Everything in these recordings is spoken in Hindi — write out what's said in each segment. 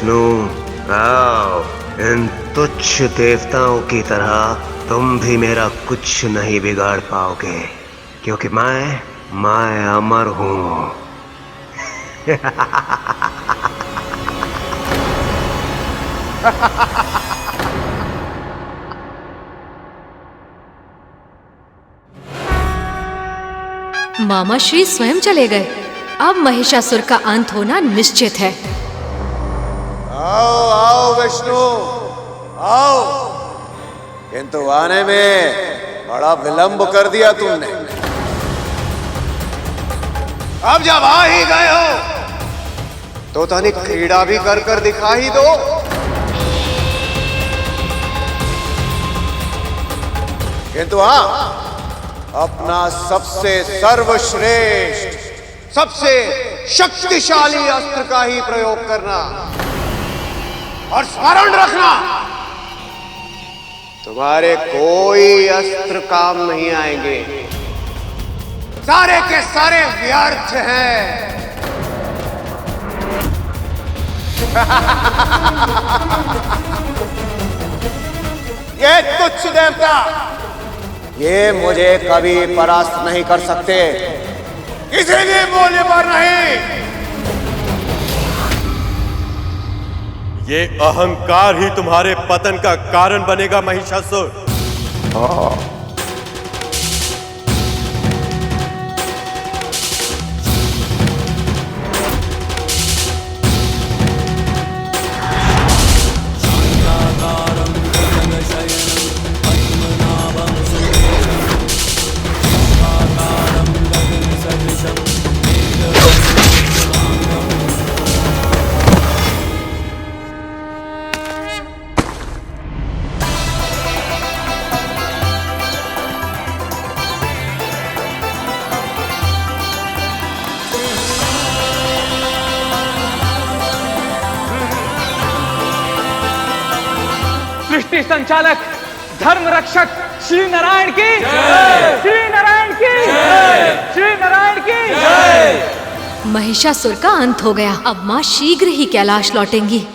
विष्णु, आओ। इन तुच्छ देवताओं की तरह तुम भी मेरा कुछ नहीं बिगाड़ पाओगे, क्योंकि मैं अमर हूं। मामा श्री स्वयं चले गए। अब महिषासुर का अंत होना निश्चित है। आओ आओ विष्णु, आओ। किंतु आने में बड़ा विलंब कर दिया तुमने। अब जब आ ही गए हो तो तनिक क्रीड़ा भी कर कर दिखा ही दो। किंतु हाँ, अपना सबसे सर्वश्रेष्ठ, सबसे शक्तिशाली अस्त्र का ही प्रयोग करना, और स्मरण रखना, तुम्हारे कोई अस्त्र काम नहीं आएंगे। सारे के सारे व्यर्थ हैं। ये तुच्छ देवता, ये मुझे कभी परास्त नहीं कर सकते, किसी भी मूल्य पर नहीं। ये अहंकार ही तुम्हारे पतन का कारण बनेगा महिषासुर। सृष्टि संचालक, धर्म रक्षक श्री नारायण की जय। श्री नारायण की जय। श्री नारायण की जय। महिषासुर का अंत हो गया। अब माँ शीघ्र ही कैलाश लौटेंगी।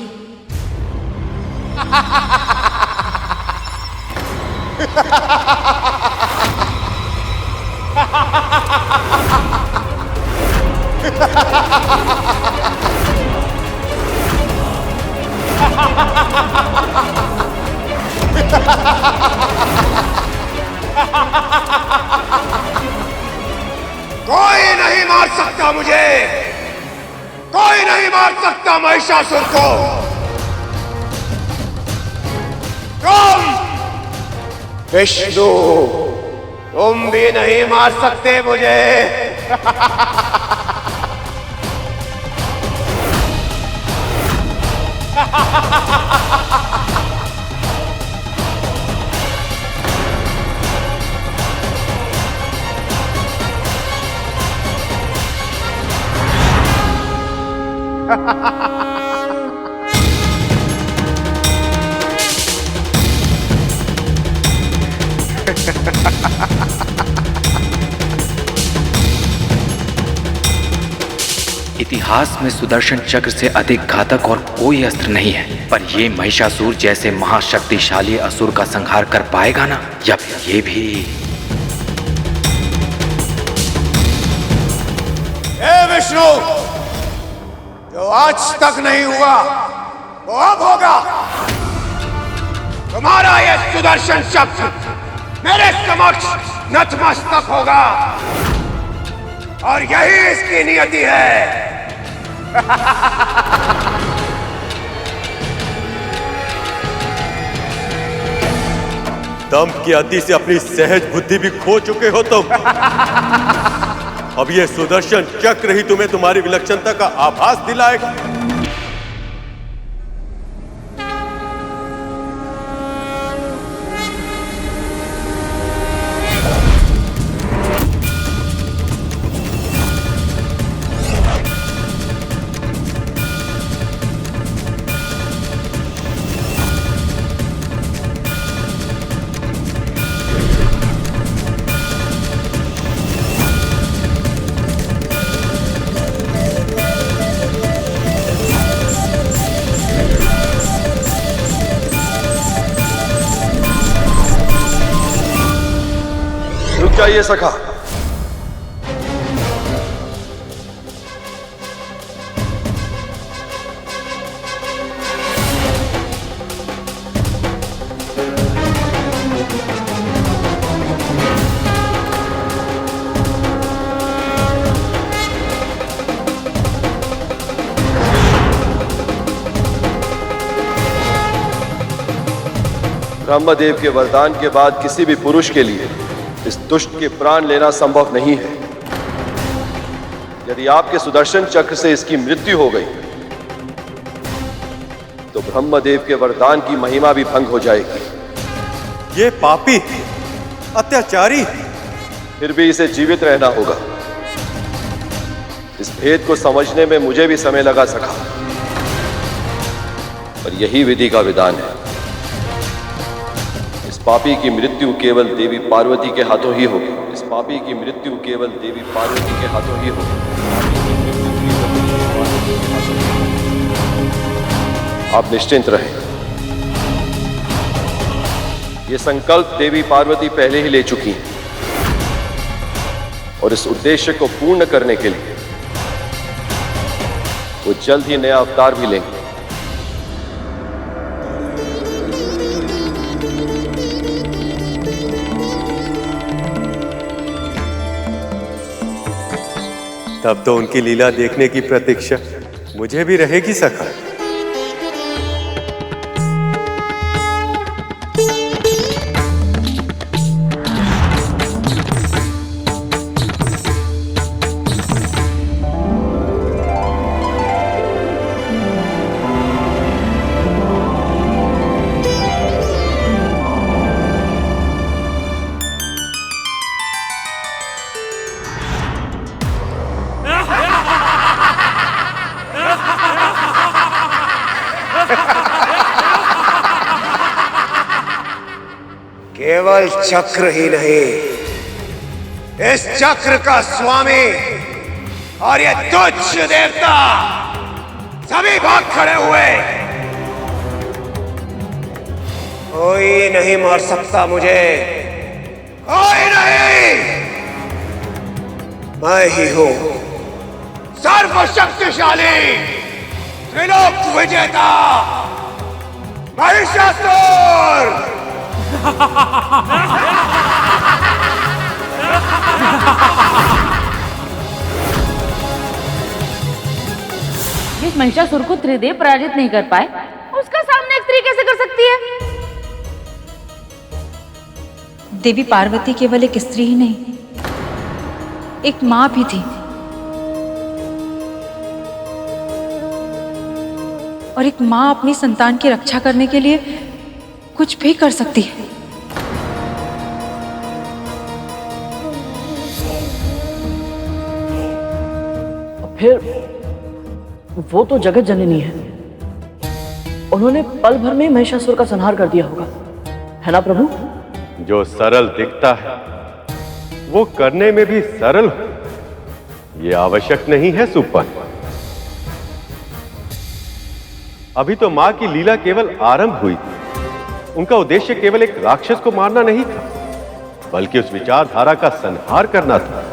कोई नहीं मार सकता मुझे, कोई नहीं मार सकता महिषासुर को। तुम विष्णु, तुम भी नहीं मार सकते मुझे। इतिहास में सुदर्शन चक्र से अधिक घातक और कोई अस्त्र नहीं है, पर ये महिषासुर जैसे महाशक्तिशाली असुर का संहार कर पाएगा ना, या फिर ये भी। हे विष्णु, जो आज तक नहीं हुआ वो अब होगा। तुम्हारा ये सुदर्शन चक्र मेरे समक्ष नतमस्तक होगा, और यही इसकी नियति है। दम की अति से अपनी सहज बुद्धि भी खो चुके हो तुम। अब ये सुदर्शन चक्र ही तुम्हें तुम्हारी विलक्षणता का आभास दिलाएगा। जाइए सखा। ब्रह्मदेव के वरदान के बाद किसी भी पुरुष के लिए इस दुष्ट के प्राण लेना संभव नहीं है। यदि आपके सुदर्शन चक्र से इसकी मृत्यु हो गई तो ब्रह्मदेव के वरदान की महिमा भी भंग हो जाएगी। ये पापी, अत्याचारी, फिर भी इसे जीवित रहना होगा। इस भेद को समझने में मुझे भी समय लगा सका, पर यही विधि का विधान है। इस पापी की मृत्यु केवल देवी पार्वती के हाथों ही होगी। इस पापी की मृत्यु केवल देवी पार्वती के हाथों ही होगी। आप निश्चिंत रहें। यह संकल्प देवी पार्वती पहले ही ले चुकी हैं और इस उद्देश्य को पूर्ण करने के लिए वो जल्द ही नया अवतार भी लेंगे। तब तो उनकी लीला देखने की प्रतीक्षा मुझे भी रहेगी सखा। केवल चक्र ही नहीं, इस चक्र का स्वामी और ये तुच्छ देवता सभी भाग खड़े हुए। कोई नहीं मार सकता मुझे, कोई नहीं। मैं ही हूं सर्वशक्तिशाली त्रिलोक विजेता महिषासुर। जिस महिषासुर को त्रिदेव पराजित नहीं कर पाए, उसका सामना एक स्त्री कैसे कर सकती है? देवी पार्वती केवल एक स्त्री ही नहीं, एक मां भी थी, और एक मां अपनी संतान की रक्षा करने के लिए कुछ भी कर सकती है। फिर वो तो जगत जननी है, उन्होंने पल भर में महिषासुर का संहार कर दिया होगा, है ना प्रभु? जो सरल दिखता है वो करने में भी सरल हो, ये आवश्यक नहीं है सुपन। अभी तो मां की लीला केवल आरंभ हुई थी। उनका उद्देश्य केवल एक राक्षस को मारना नहीं था, बल्कि उस विचारधारा का संहार करना था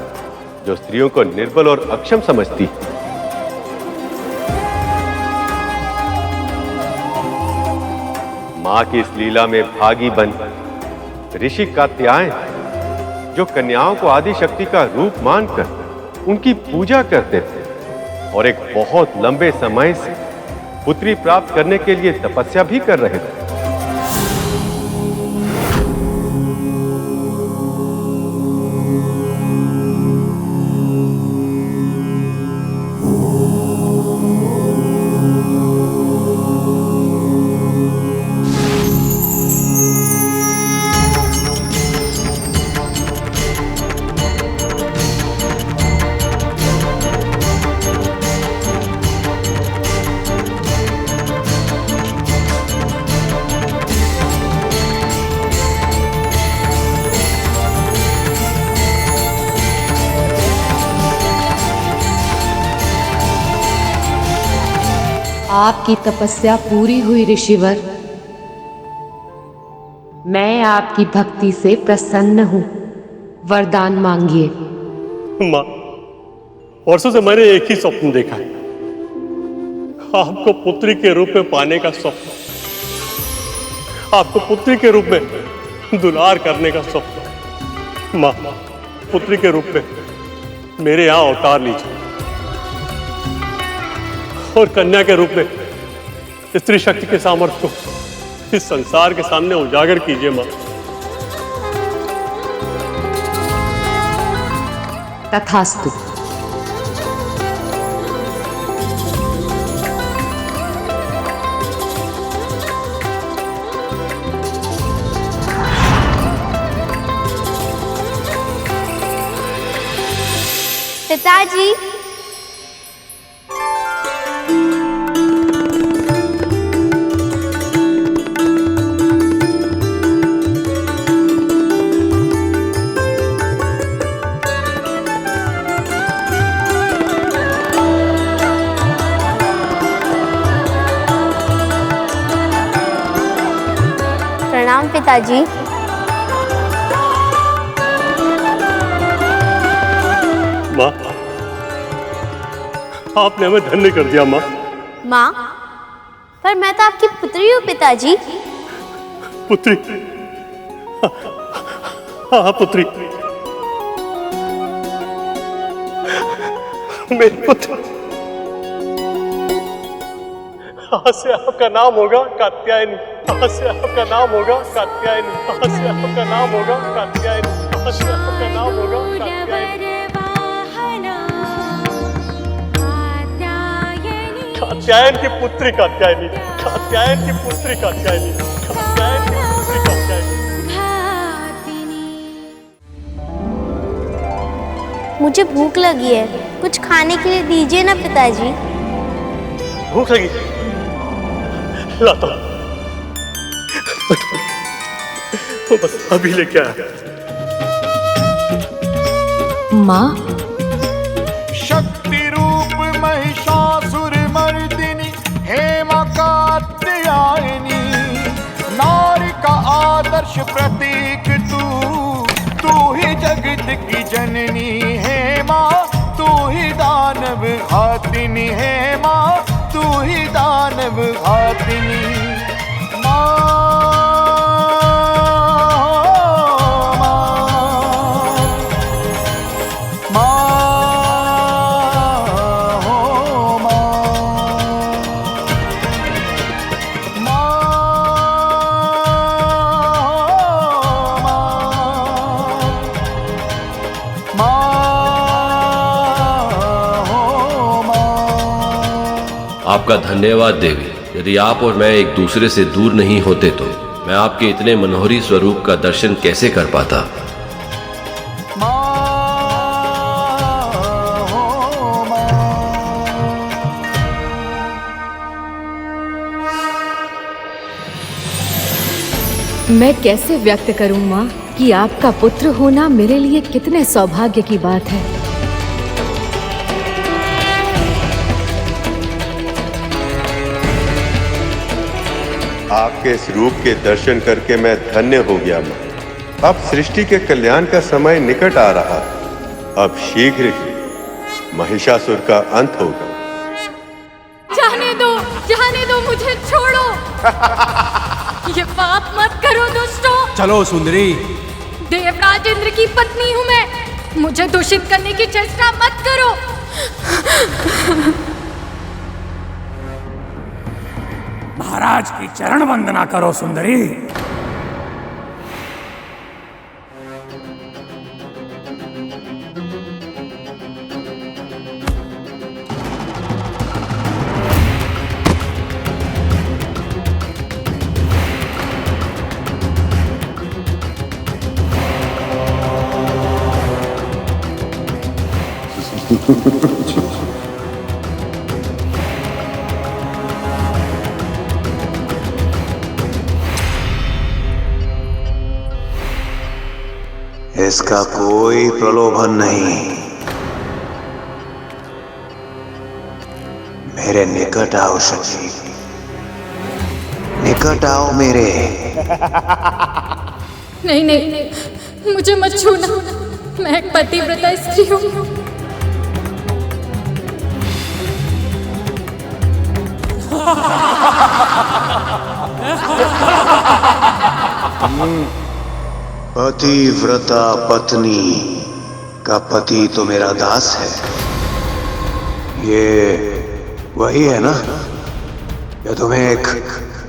जो स्त्रियों को निर्बल और अक्षम समझती है। मां की इस लीला में भागी बन ऋषि कात्यायन, जो कन्याओं को आदि शक्ति का रूप मानकर उनकी पूजा करते थे और एक बहुत लंबे समय से पुत्री प्राप्त करने के लिए तपस्या भी कर रहे थे। आपकी तपस्या पूरी हुई ऋषिवर। मैं आपकी भक्ति से प्रसन्न हूं। वरदान मांगिए। माँ, वर्षों से मैंने एक ही स्वप्न देखा है, आपको पुत्री के रूप में पाने का स्वप्न, आपको पुत्री के रूप में दुलार करने का स्वप्न। माँ, पुत्री के रूप में मेरे यहां अवतार लीजिए और कन्या के रूप में स्त्री शक्ति के सामर्थ्य को इस संसार के सामने उजागर कीजिए। माँ, तथास्तु। पिताजी, प्रणाम पिताजी। माँ, आपने हमें धन्य कर दिया। माँ, माँ, पर मैं तो आपकी पुत्री हूँ पिताजी। पुत्री? हाँ पुत्री, मेरी पुत्री। आज से आपका नाम होगा कात्यायनी। आज से आपका नाम होगा कात्यायनी। आज से आपका नाम होगा कात्यायनी। आज से आपका नाम होगा कात्यायनी। कात्यायन की पुत्री कात्यायनी। कात्यायन की पुत्री कात्यायनी। कात्यायन की पुत्री कात्यायनी। मुझे भूख लगी है, कुछ खाने के लिए दीजिए ना पिताजी। भूख लगी? लाता हूं। बस अभी लेके आया। माँ, शक्ति रूप महिषासुर मर्दिनी हेमा कात्यायनी, नारी का आदर्श प्रतीक तू ही जगत की जननी है माँ, तू ही दानव घातिनी है माँ, तू ही दानव घातिनी। आपका धन्यवाद देवी। यदि आप और मैं एक दूसरे से दूर नहीं होते तो मैं आपके इतने मनोहरी स्वरूप का दर्शन कैसे कर पाता। मैं कैसे व्यक्त करूं माँ कि आपका पुत्र होना मेरे लिए कितने सौभाग्य की बात है। आपके इस रूप के दर्शन करके मैं धन्य हो गया माँ। अब सृष्टि के कल्याण का समय निकट आ रहा। अब शीघ्र ही महिषासुर का अंत होगा। जाने दो मुझे, छोड़ो। ये पाप मत करो दुष्टों। चलो सुंदरी। देवराज इंद्र की पत्नी हूँ मैं, मुझे दूषित करने की चेष्टा मत करो। महाराज की चरण वंदना करो सुंदरी। इसका कोई प्रलोभन नहीं। मेरे निकट आओ शची, निकट आओ मेरे। नहीं, मुझे मत छूना। मैं एक पतिव्रता स्त्री हूँ। पतिव्रता पत्नी का पति तो मेरा दास है। ये वही है ना जो तुम्हें एक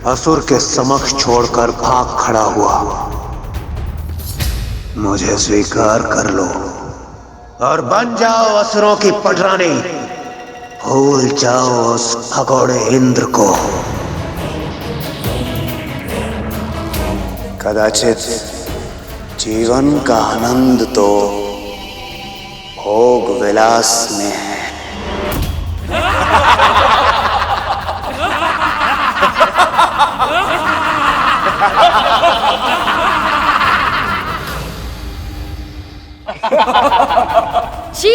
असुर के समक्ष छोड़कर भाग खड़ा हुआ। मुझे स्वीकार कर लो और बन जाओ असुरों की पटरानी। भूल जाओ उस भगोड़े इंद्र को। कदाचित जीवन का आनंद तो भोग विलास में है। छी!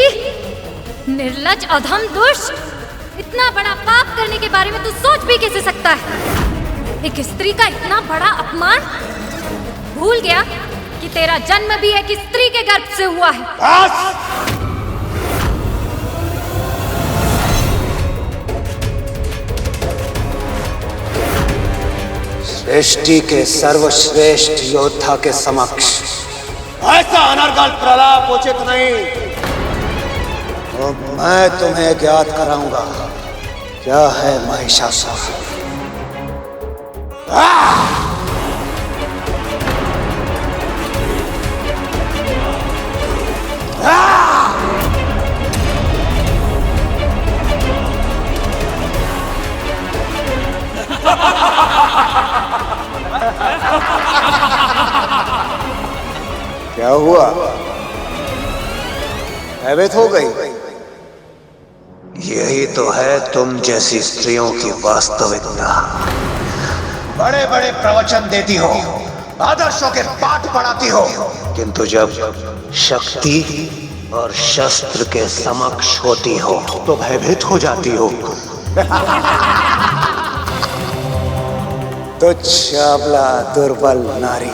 निर्लज्ज अधम दुष्ट! इतना बड़ा पाप करने के बारे में तू सोच भी कैसे सकता है? एक स्त्री का इतना बड़ा अपमान! भूल गया कि तेरा जन्म भी एक स्त्री के गर्भ से हुआ है। सृष्टि के सर्वश्रेष्ठ योद्धा के समक्ष ऐसा अनर्गल प्रलाप उचित नहीं। तो मैं तुम्हें ज्ञात कराऊंगा क्या है महिषासुर। क्या हुआ? भयभीत हो गई? यही तो है तुम जैसी स्त्रियों की वास्तविकता। बड़े बड़े प्रवचन देती हो, आदर्शों के पाठ पढ़ाती हो, किंतु जब शक्ति और शस्त्र के समक्ष होती हो तो भयभीत हो जाती हो। तुच्छ अबला दुर्बल नारी।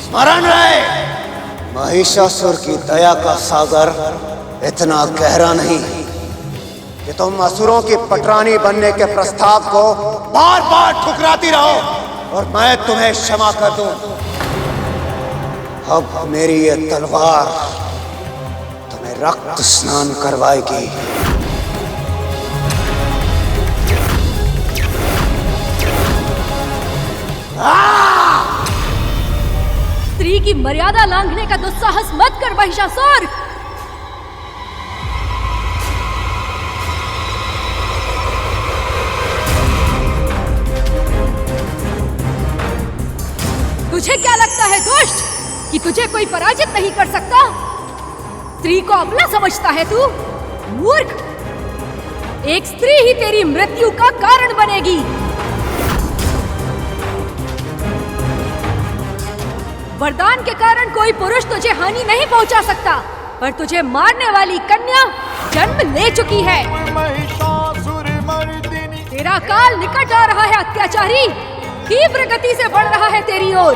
स्मरण रहे, महिषासुर की दया का सागर इतना गहरा नहीं कि तुम असुरों की पटरानी बनने के प्रस्ताव को बार बार ठुकराती रहो और मैं तुम्हें क्षमा कर दूं। अब मेरी ये तलवार तुम्हें रक्त स्नान करवाएगी। स्त्री की मर्यादा लांघने का दुस्साहस मत कर महिषासुर। तुझे क्या लगता है दुष्ट कि तुझे कोई पराजित नहीं कर सकता? स्त्री को अबला समझता है तू? मूर्ख! एक स्त्री ही तेरी मृत्यु का कारण बनेगी। वरदान के कारण कोई पुरुष तुझे हानि नहीं पहुंचा सकता, पर तुझे मारने वाली कन्या जन्म ले चुकी है। तेरा काल निकट आ रहा है अत्याचारी, तीव्र गति से बढ़ रहा है तेरी ओर।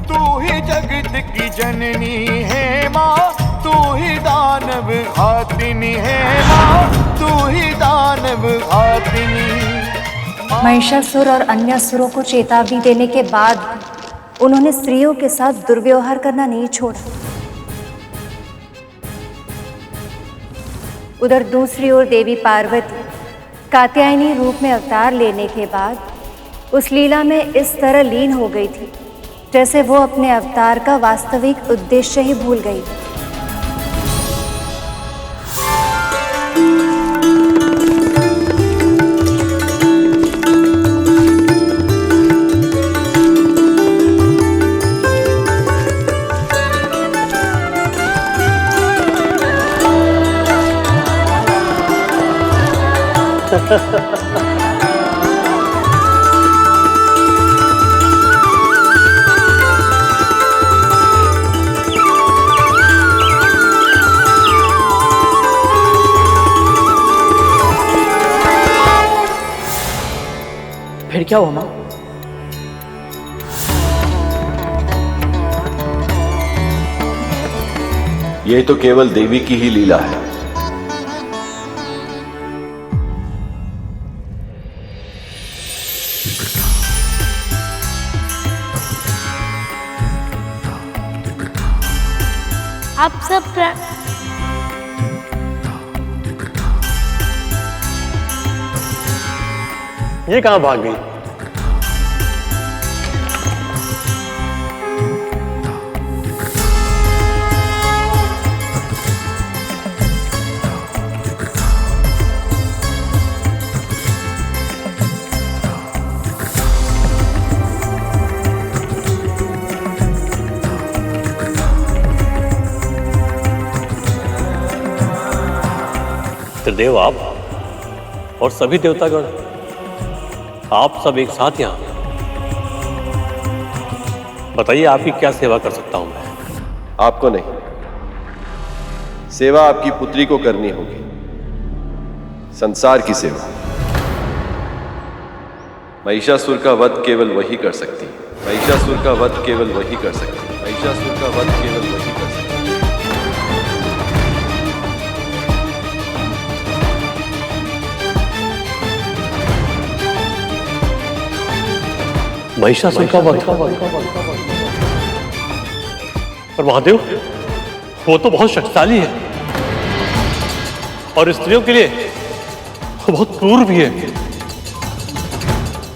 तू ही जगत की जननी है माँ, तू ही दानव घातिनी है माँ, तू ही दानव घातिनी। महिषासुर और अन्य असुरों को चेतावनी देने के बाद उन्होंने स्त्रियों के साथ दुर्व्यवहार करना नहीं छोड़ा। उधर दूसरी ओर देवी पार्वती कात्यायनी रूप में अवतार लेने के बाद उस लीला में इस तरह लीन हो गई थी जैसे वो अपने अवतार का वास्तविक उद्देश्य ही भूल गई। फिर क्या हुआ माँ? ये तो केवल देवी की ही लीला है। आप सब ये कहाँ भाग गई? त्रिदेव, आप और सभी देवतागण, आप सब एक साथ यहाँ, बताइए आपकी क्या सेवा कर सकता हूं मैं? आपको नहीं, सेवा आपकी पुत्री को करनी होगी, संसार की सेवा। महिषासुर का वध केवल वही कर सकती है, महिषासुर का वध केवल वही कर सकती है, महिषासुर का वध केवल वही कर सकती है। महिषासुर का वध। पर महादेव, वो तो बहुत शक्तिशाली है और स्त्रियों के लिए वो बहुत क्रूर भी है।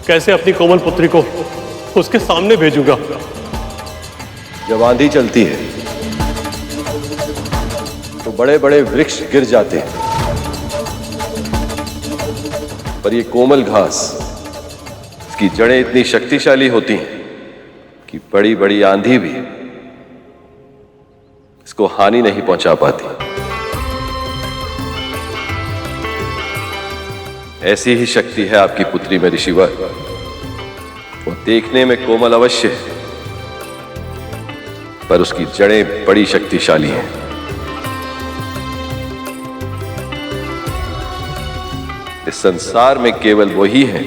कैसे अपनी कोमल पुत्री को उसके सामने भेजूंगा? जब आंधी चलती है तो बड़े बड़े वृक्ष गिर जाते हैं, पर ये कोमल घास, इसकी जड़ें इतनी शक्तिशाली होती हैं कि बड़ी बड़ी आंधी भी इसको हानि नहीं पहुंचा पाती। ऐसी ही शक्ति है आपकी पुत्री में ऋषिवर। वो देखने में कोमल अवश्य है, पर उसकी जड़ें बड़ी शक्तिशाली हैं। इस संसार में केवल वही है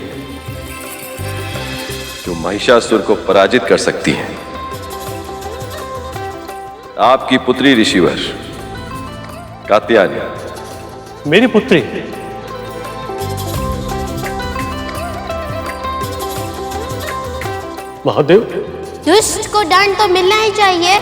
जो महिषासुर को पराजित कर सकती है। आपकी पुत्री ऋषिवर कात्यायनी। मेरी पुत्री? महादेव, दुष्ट को दंड तो मिलना ही चाहिए।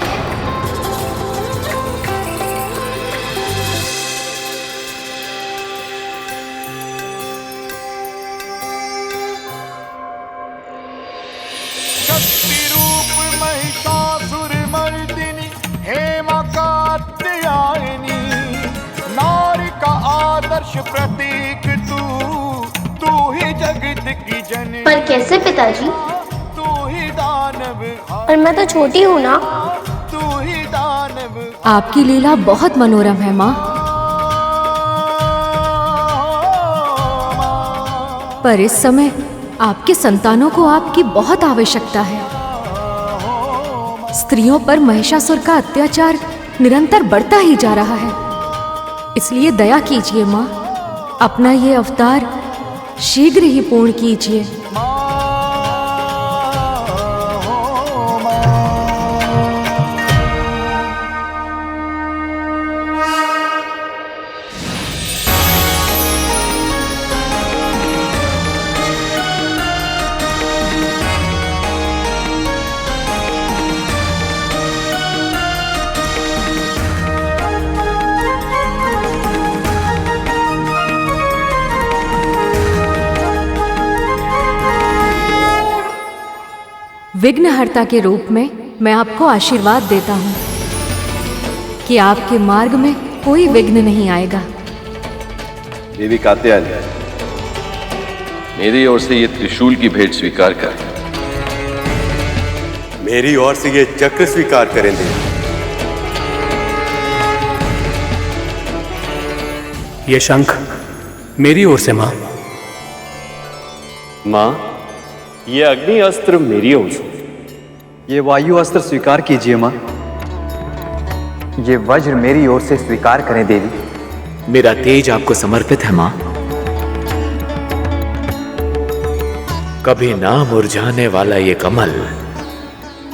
शक्ति रूप महिषासुर मर्दिनी हेमा कात्यायनी, नारी का आदर्श प्रतीक तू ही जगत की जननी। पर कैसे पिताजी? तू ही दानव, पर मैं तो छोटी हूँ ना। तू ही दानव। आपकी लीला बहुत मनोरम है माँ, पर इस समय आपके संतानों को आपकी बहुत आवश्यकता है। स्त्रियों पर महिषासुर का अत्याचार निरंतर बढ़ता ही जा रहा है, इसलिए दया कीजिए माँ, अपना ये अवतार शीघ्र ही पूर्ण कीजिए। विघ्नहर्ता के रूप में मैं आपको आशीर्वाद देता हूँ कि आपके मार्ग में कोई विघ्न नहीं आएगा। देवी कात्यायनी, मेरी ओर से ये त्रिशूल की भेंट स्वीकार कर। मेरी ओर से ये चक्र स्वीकार करें देवी। ये शंख मेरी ओर से मां। मां, ये अग्नि अस्त्र मेरी ओर से। ये वायु अस्त्र स्वीकार कीजिए मां। ये वज्र मेरी ओर से स्वीकार करें देवी। मेरा तेज आपको समर्पित है मां। कभी ना मुरझाने वाला ये कमल,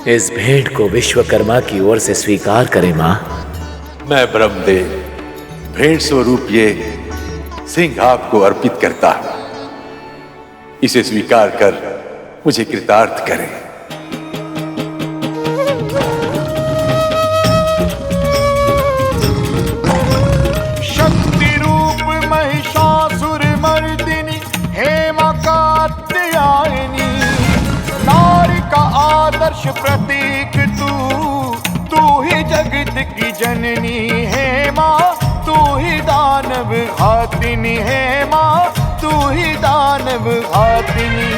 इस भेंट को विश्वकर्मा की ओर से स्वीकार करें मां। मैं ब्रह्मदेव भेंट स्वरूप ये सिंह आपको अर्पित करता हूं। इसे स्वीकार कर मुझे कृतार्थ करें। शक्ति रूप महिषासुर मर्दिनी हेमा कात्यायनी, नारी का आदर्श प्रतीक तू ही जगत की जननी है माँ, तू ही दानव घातिनी है माँ, तू ही दानव घातिनी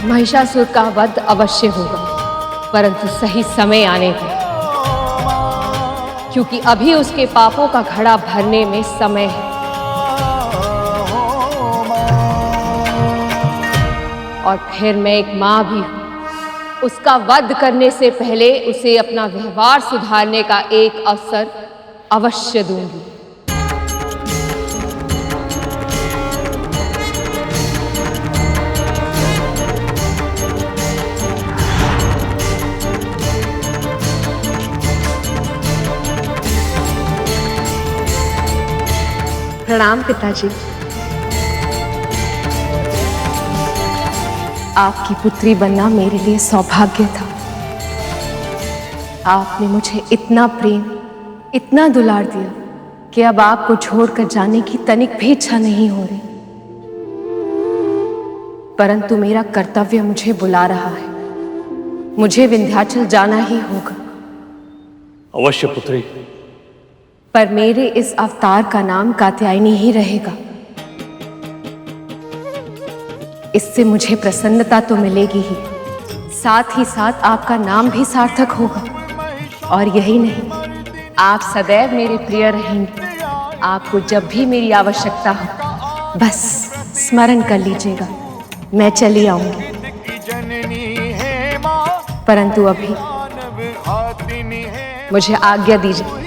महिषासुर का वध अवश्य होगा, परंतु सही समय आने पर, क्योंकि अभी उसके पापों का घड़ा भरने में समय है। और फिर मैं एक माँ भी हूँ, उसका वध करने से पहले उसे अपना व्यवहार सुधारने का एक अवसर अवश्य दूंगी। प्रणाम पिताजी। आपकी पुत्री बनना मेरे लिए सौभाग्य था। आपने मुझे इतना प्रेम, इतना दुलार दिया कि अब आपको छोड़कर जाने की तनिक भी इच्छा नहीं हो रही। परंतु मेरा कर्तव्य मुझे बुला रहा है, मुझे विंध्याचल जाना ही होगा। अवश्य पुत्री। पर मेरे इस अवतार का नाम कात्यायनी ही रहेगा। इससे मुझे प्रसन्नता तो मिलेगी ही, साथ ही साथ आपका नाम भी सार्थक होगा। और यही नहीं, आप सदैव मेरे प्रिय रहेंगे। आपको जब भी मेरी आवश्यकता हो बस स्मरण कर लीजिएगा, मैं चली आऊंगी। परंतु अभी मुझे आज्ञा दीजिए।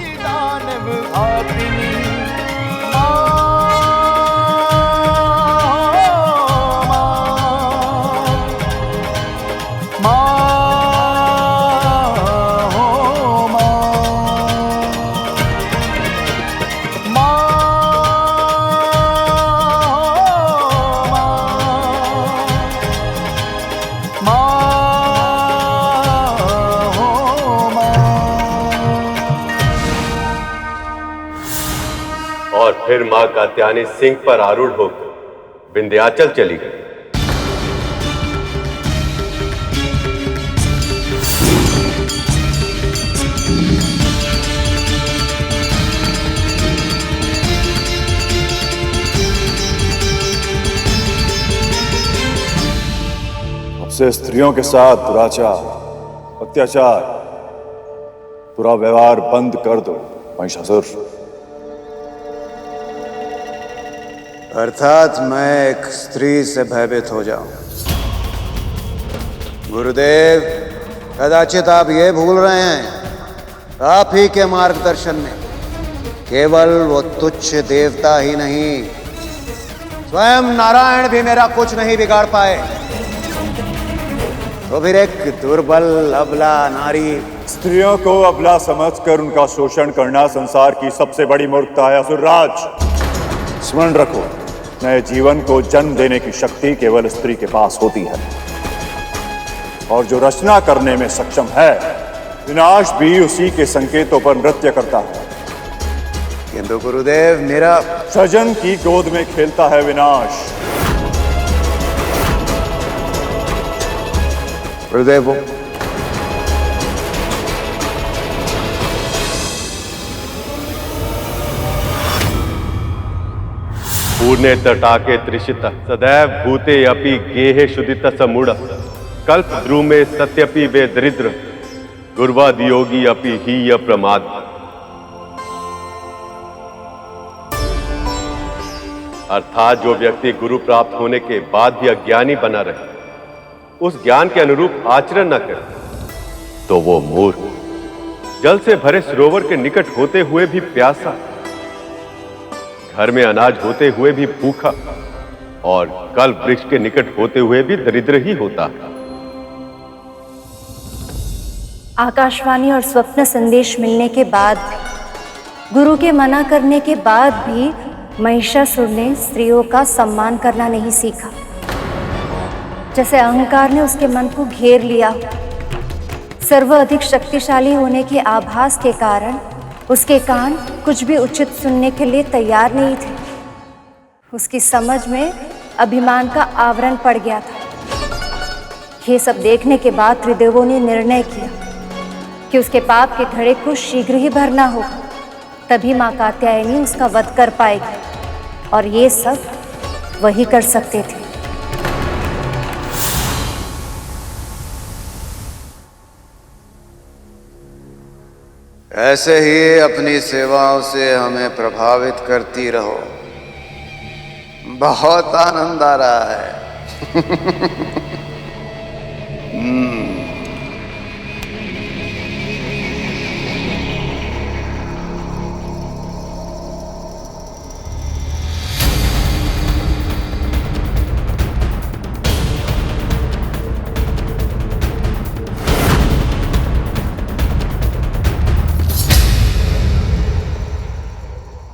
फिर मां कात्यायनी सिंह पर आरूढ़ होकर विंध्याचल चली गई। अब से स्त्रियों के साथ दुराचार, अत्याचार, बुरा व्यवहार बंद कर दो महिषासुर। अर्थात मैं एक स्त्री से भयभीत हो जाऊं। गुरुदेव, कदाचित आप ये भूल रहे हैं, आप ही के मार्गदर्शन में केवल वो तुच्छ देवता ही नहीं, स्वयं नारायण भी मेरा कुछ नहीं बिगाड़ पाए। तो फिर एक दुर्बल अबला नारी। स्त्रियों को अबला समझकर उनका शोषण करना संसार की सबसे बड़ी मूर्खता है असुरराज। स्मरण रखो, नए जीवन को जन्म देने की शक्ति केवल स्त्री के पास होती है, और जो रचना करने में सक्षम है, विनाश भी उसी के संकेतों पर नृत्य करता है। किंतु गुरुदेव, मेरा सजन की गोद में खेलता है विनाश। गुरुदेव, पूर्णे तटाके त्रिशित सदैव भूते अपि गेहे शुदित समूढ़ कल्प द्रुमे सत्यपि वे दरिद्र गुर्वाद योगी अपि ही प्रमाद। अर्थात जो व्यक्ति गुरु प्राप्त होने के बाद भी अज्ञानी बना रहे, उस ज्ञान के अनुरूप आचरण न करे, तो वो मूर्ख, जल से भरे सरोवर के निकट होते हुए भी प्यासा, घर में अनाज होते हुए भी भूखा और कल वृक्ष के निकट होते हुए भी दरिद्र ही होता। आकाशवाणी और स्वप्न संदेश मिलने के बाद गुरु के मना करने के बाद भी महिषासुर ने स्त्रियों का सम्मान करना नहीं सीखा। जैसे अहंकार ने उसके मन को घेर लिया, सर्व अधिक शक्तिशाली होने के आभास के कारण उसके कान कुछ भी उचित सुनने के लिए तैयार नहीं थे। उसकी समझ में अभिमान का आवरण पड़ गया था। ये सब देखने के बाद त्रिदेवों ने निर्णय किया कि उसके पाप के घड़े को शीघ्र ही भरना होगा, तभी माँ कात्यायनी उसका वध कर पाएगी और ये सब वही कर सकते थे। ऐसे ही अपनी सेवाओं से हमें प्रभावित करती रहो। बहुत आनंद आ रहा है।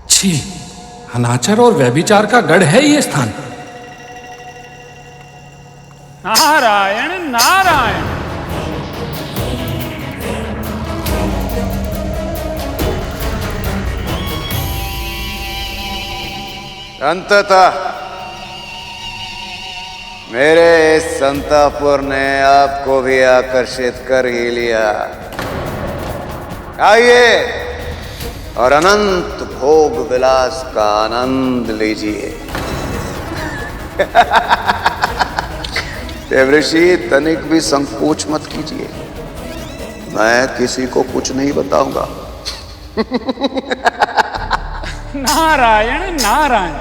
छी, अनाचार और व्यभिचार का गढ़ है ये स्थान। नारायण नारायण। अंततः मेरे इस संतापुर ने आपको भी आकर्षित कर ही लिया। आइए और अनंत भोग विलास का आनंद लीजिए। देवऋषि, तनिक भी संकोच मत कीजिए, मैं किसी को कुछ नहीं बताऊंगा। नारायण नारायण।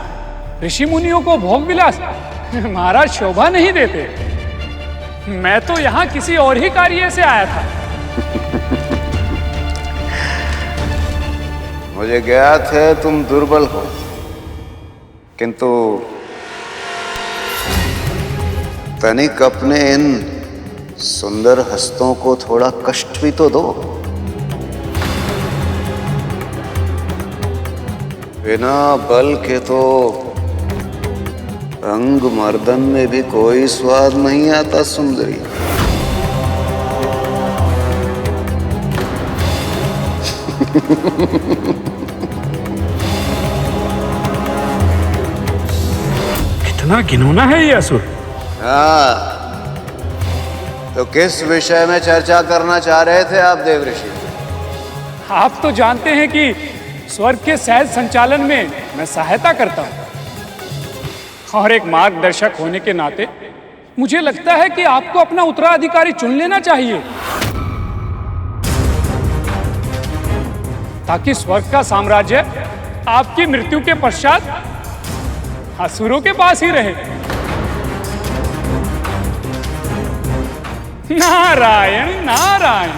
ऋषि मुनियों को भोग विलास महाराज शोभा नहीं देते। मैं तो यहाँ किसी और ही कार्य से आया था। मुझे ज्ञात है तुम दुर्बल हो, किंतु तनिक अपने इन सुंदर हस्तों को थोड़ा कष्ट भी तो दो। बिना बल के तो अंग मर्दन में भी कोई स्वाद नहीं आता सुंदरी। कितना घिनौना है ये असुर। हाँ, तो किस विषय में चर्चा करना चाह रहे थे आप देवऋषि? आप तो जानते हैं कि स्वर्ग के सहज संचालन में मैं सहायता करता हूं, और एक मार्गदर्शक होने के नाते मुझे लगता है कि आपको अपना उत्तराधिकारी चुन लेना चाहिए, ताकि स्वर्ग का साम्राज्य आपकी मृत्यु के पश्चात असुरों के पास ही रहे। नारायण नारायण।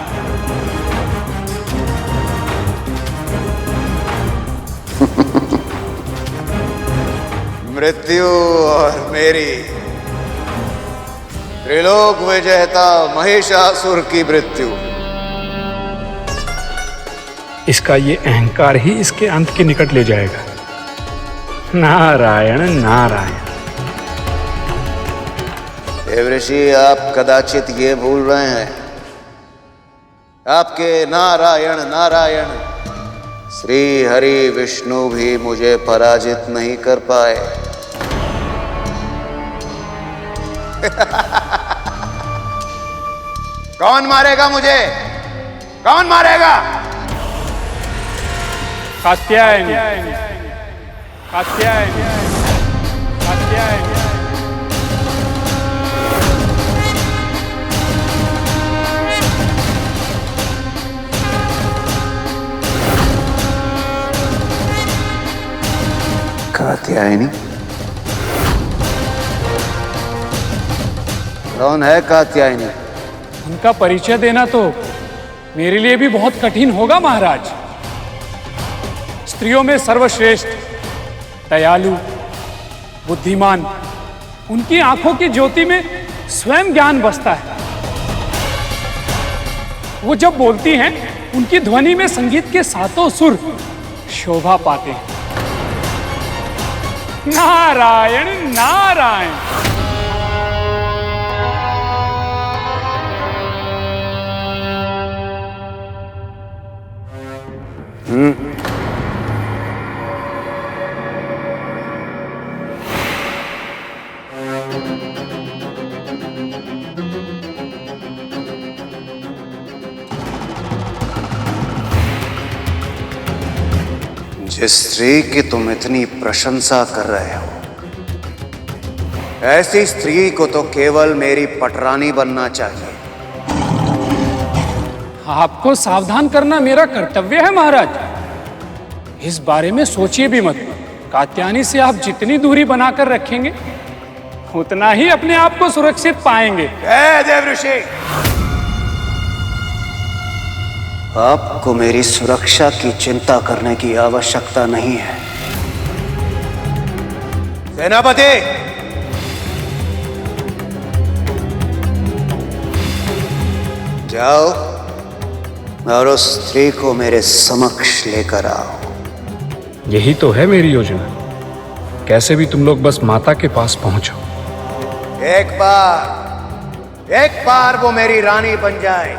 मृत्यु और मेरी त्रिलोक विजेता महिषासुर की मृत्यु, इसका ये अहंकार ही इसके अंत के निकट ले जाएगा। नारायण नारायण। देवऋषि, आप कदाचित ये भूल रहे हैं, आपके नारायण नारायण श्री हरि विष्णु भी मुझे पराजित नहीं कर पाए। कौन मारेगा मुझे? कौन मारेगा? कात्यायनी कात्यायनी कात्यायनी। कात्यायनी? कौन है कात्यायनी? उनका परिचय देना तो मेरे लिए भी बहुत कठिन होगा महाराज। स्त्रियों में सर्वश्रेष्ठ दयालु, बुद्धिमान, उनकी आंखों की ज्योति में स्वयं ज्ञान बसता है। वो जब बोलती हैं, उनकी ध्वनि में संगीत के सातों सुर शोभा पाते हैं। नारायण नारायण। जिस स्त्री की तुम इतनी प्रशंसा कर रहे हो, ऐसी स्त्री को तो केवल मेरी पटरानी बनना चाहिए। आपको सावधान करना मेरा कर्तव्य है महाराज। इस बारे में सोचिए भी मत। कात्यायनी से आप जितनी दूरी बनाकर रखेंगे, उतना ही अपने आप को सुरक्षित पाएंगे। देव ऋषि, आपको मेरी सुरक्षा की चिंता करने की आवश्यकता नहीं है। सेनापति, जाओ और उस स्त्री को मेरे समक्ष लेकर आओ। यही तो है मेरी योजना। कैसे भी तुम लोग बस माता के पास पहुंचो। एक बार वो मेरी रानी बन जाए,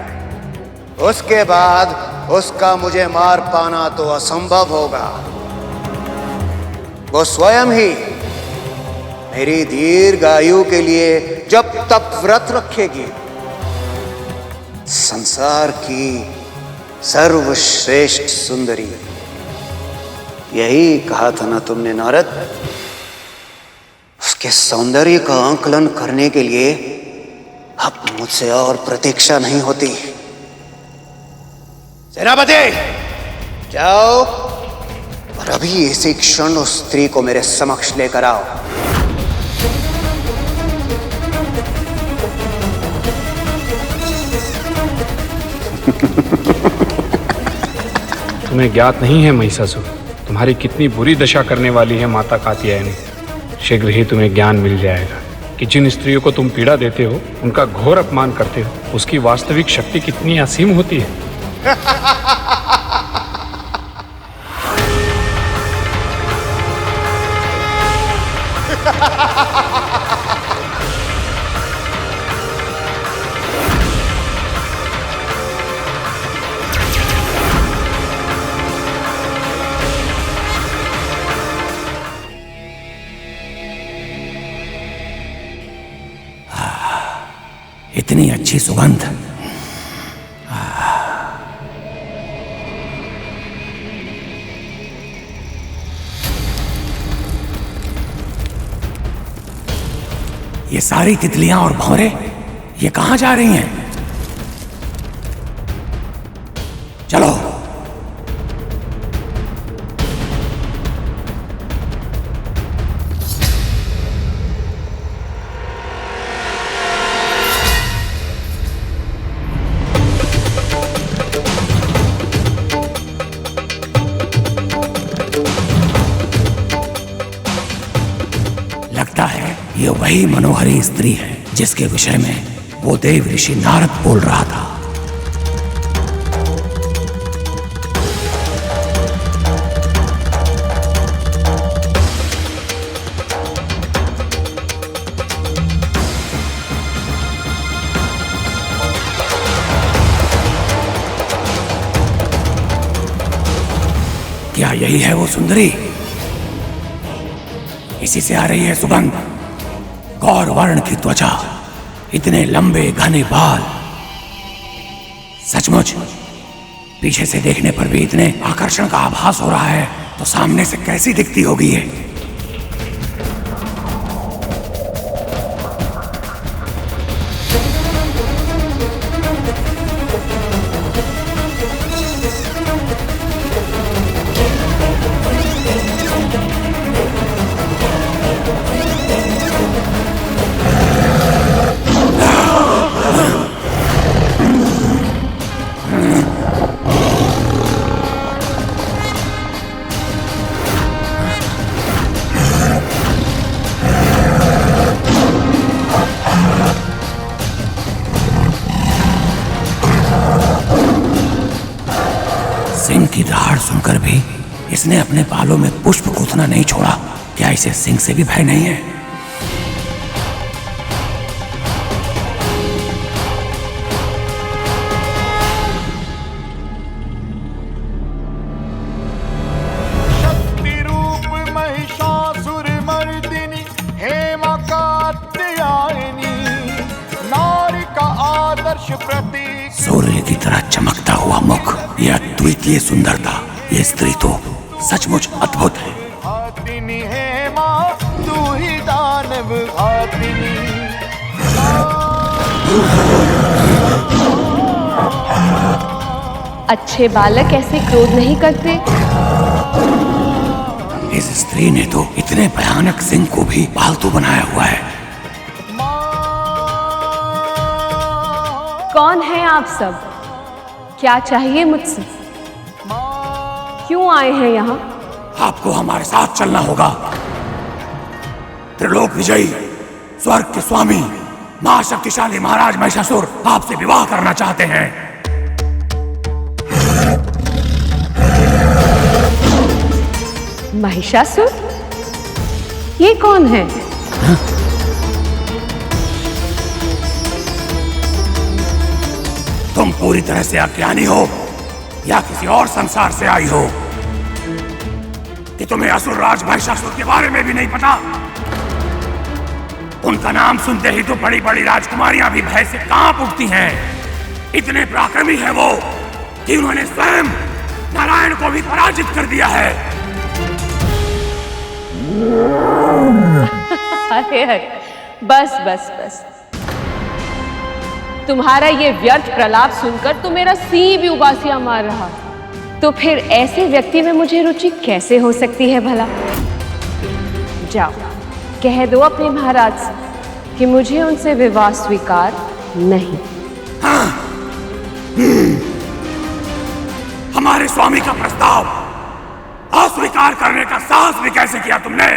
उसके बाद उसका मुझे मार पाना तो असंभव होगा। वो स्वयं ही मेरी दीर्घायु के लिए जब तक व्रत रखेगी। संसार की सर्वश्रेष्ठ सुंदरी, यही कहा था ना तुमने नारद? उसके सौंदर्य का आंकलन करने के लिए अब मुझसे और प्रतीक्षा नहीं होती। सेनापति, जाओ और अभी इसी क्षण उस स्त्री को मेरे समक्ष लेकर आओ। तुम्हें ज्ञात नहीं है महिषासुर, तुम्हारी कितनी बुरी दशा करने वाली है माता कात्यायनी। शीघ्र ही तुम्हें ज्ञान मिल जाएगा कि जिन स्त्रियों को तुम पीड़ा देते हो, उनका घोर अपमान करते हो, उसकी वास्तविक शक्ति कितनी असीम होती है। इतनी अच्छी सुगंध। ये सारी तितलियां और भौरे ये कहां जा रही हैं? चलो। लगता है ये वही मनोहरी स्त्री है जिसके विषय में वो देव ऋषि नारद बोल रहा था। क्या यही है वो सुंदरी? इसी से आ रही है सुगंध। गौर वर्ण की त्वचा, इतने लंबे घने बाल, सचमुच पीछे से देखने पर भी इतने आकर्षण का आभास हो रहा है, तो सामने से कैसी दिखती होगी ये? सिंह की दहाड़ सुनकर भी इसने अपने बालों में पुष्प गूंथना नहीं छोड़ा। क्या इसे सिंह से भी भय नहीं है? शक्ति रूप महिषासुर मर्दिनी हेमा कात्यायनी, नारी का आदर्श प्रतीक, सूर्य की तरह चमकता हुआ मुख, यह अद्वितीय सुंदरता, ये स्त्री तो सचमुच अद्भुत है। घातिनी हेमा तू ही दानव घातिनी। अच्छे बालक ऐसे क्रोध नहीं करते। इस स्त्री ने तो इतने भयानक सिंह को भी पालतू बनाया हुआ है। कौन है आप सब? क्या चाहिए मुझसे? क्यों आए हैं यहाँ? आपको हमारे साथ चलना होगा। त्रिलोक विजयी, स्वर्ग के स्वामी, महाशक्तिशाली महाराज महिषासुर आपसे विवाह करना चाहते हैं। महिषासुर? ये कौन है? तुम पूरी तरह से अज्ञानी हो या किसी और संसार से आई हो कि तुम्हें असुरराज महिषासुर के बारे में भी नहीं पता। उनका नाम सुनते ही तो बड़ी बड़ी राजकुमारियां भी भय से कांप उठती हैं। इतने पराक्रमी है वो कि उन्होंने स्वयं नारायण को भी पराजित कर दिया है। अरे बस बस बस, तुम्हारा ये व्यर्थ प्रलाप सुनकर तो मेरा सिंह भी उबासियां मार रहा। तो फिर ऐसे व्यक्ति में मुझे रुचि कैसे हो सकती है भला? जाओ कह दो अपने महाराज से कि मुझे उनसे विवाह स्वीकार नहीं। हमारे स्वामी का प्रस्ताव अस्वीकार करने का साहस भी कैसे किया तुमने?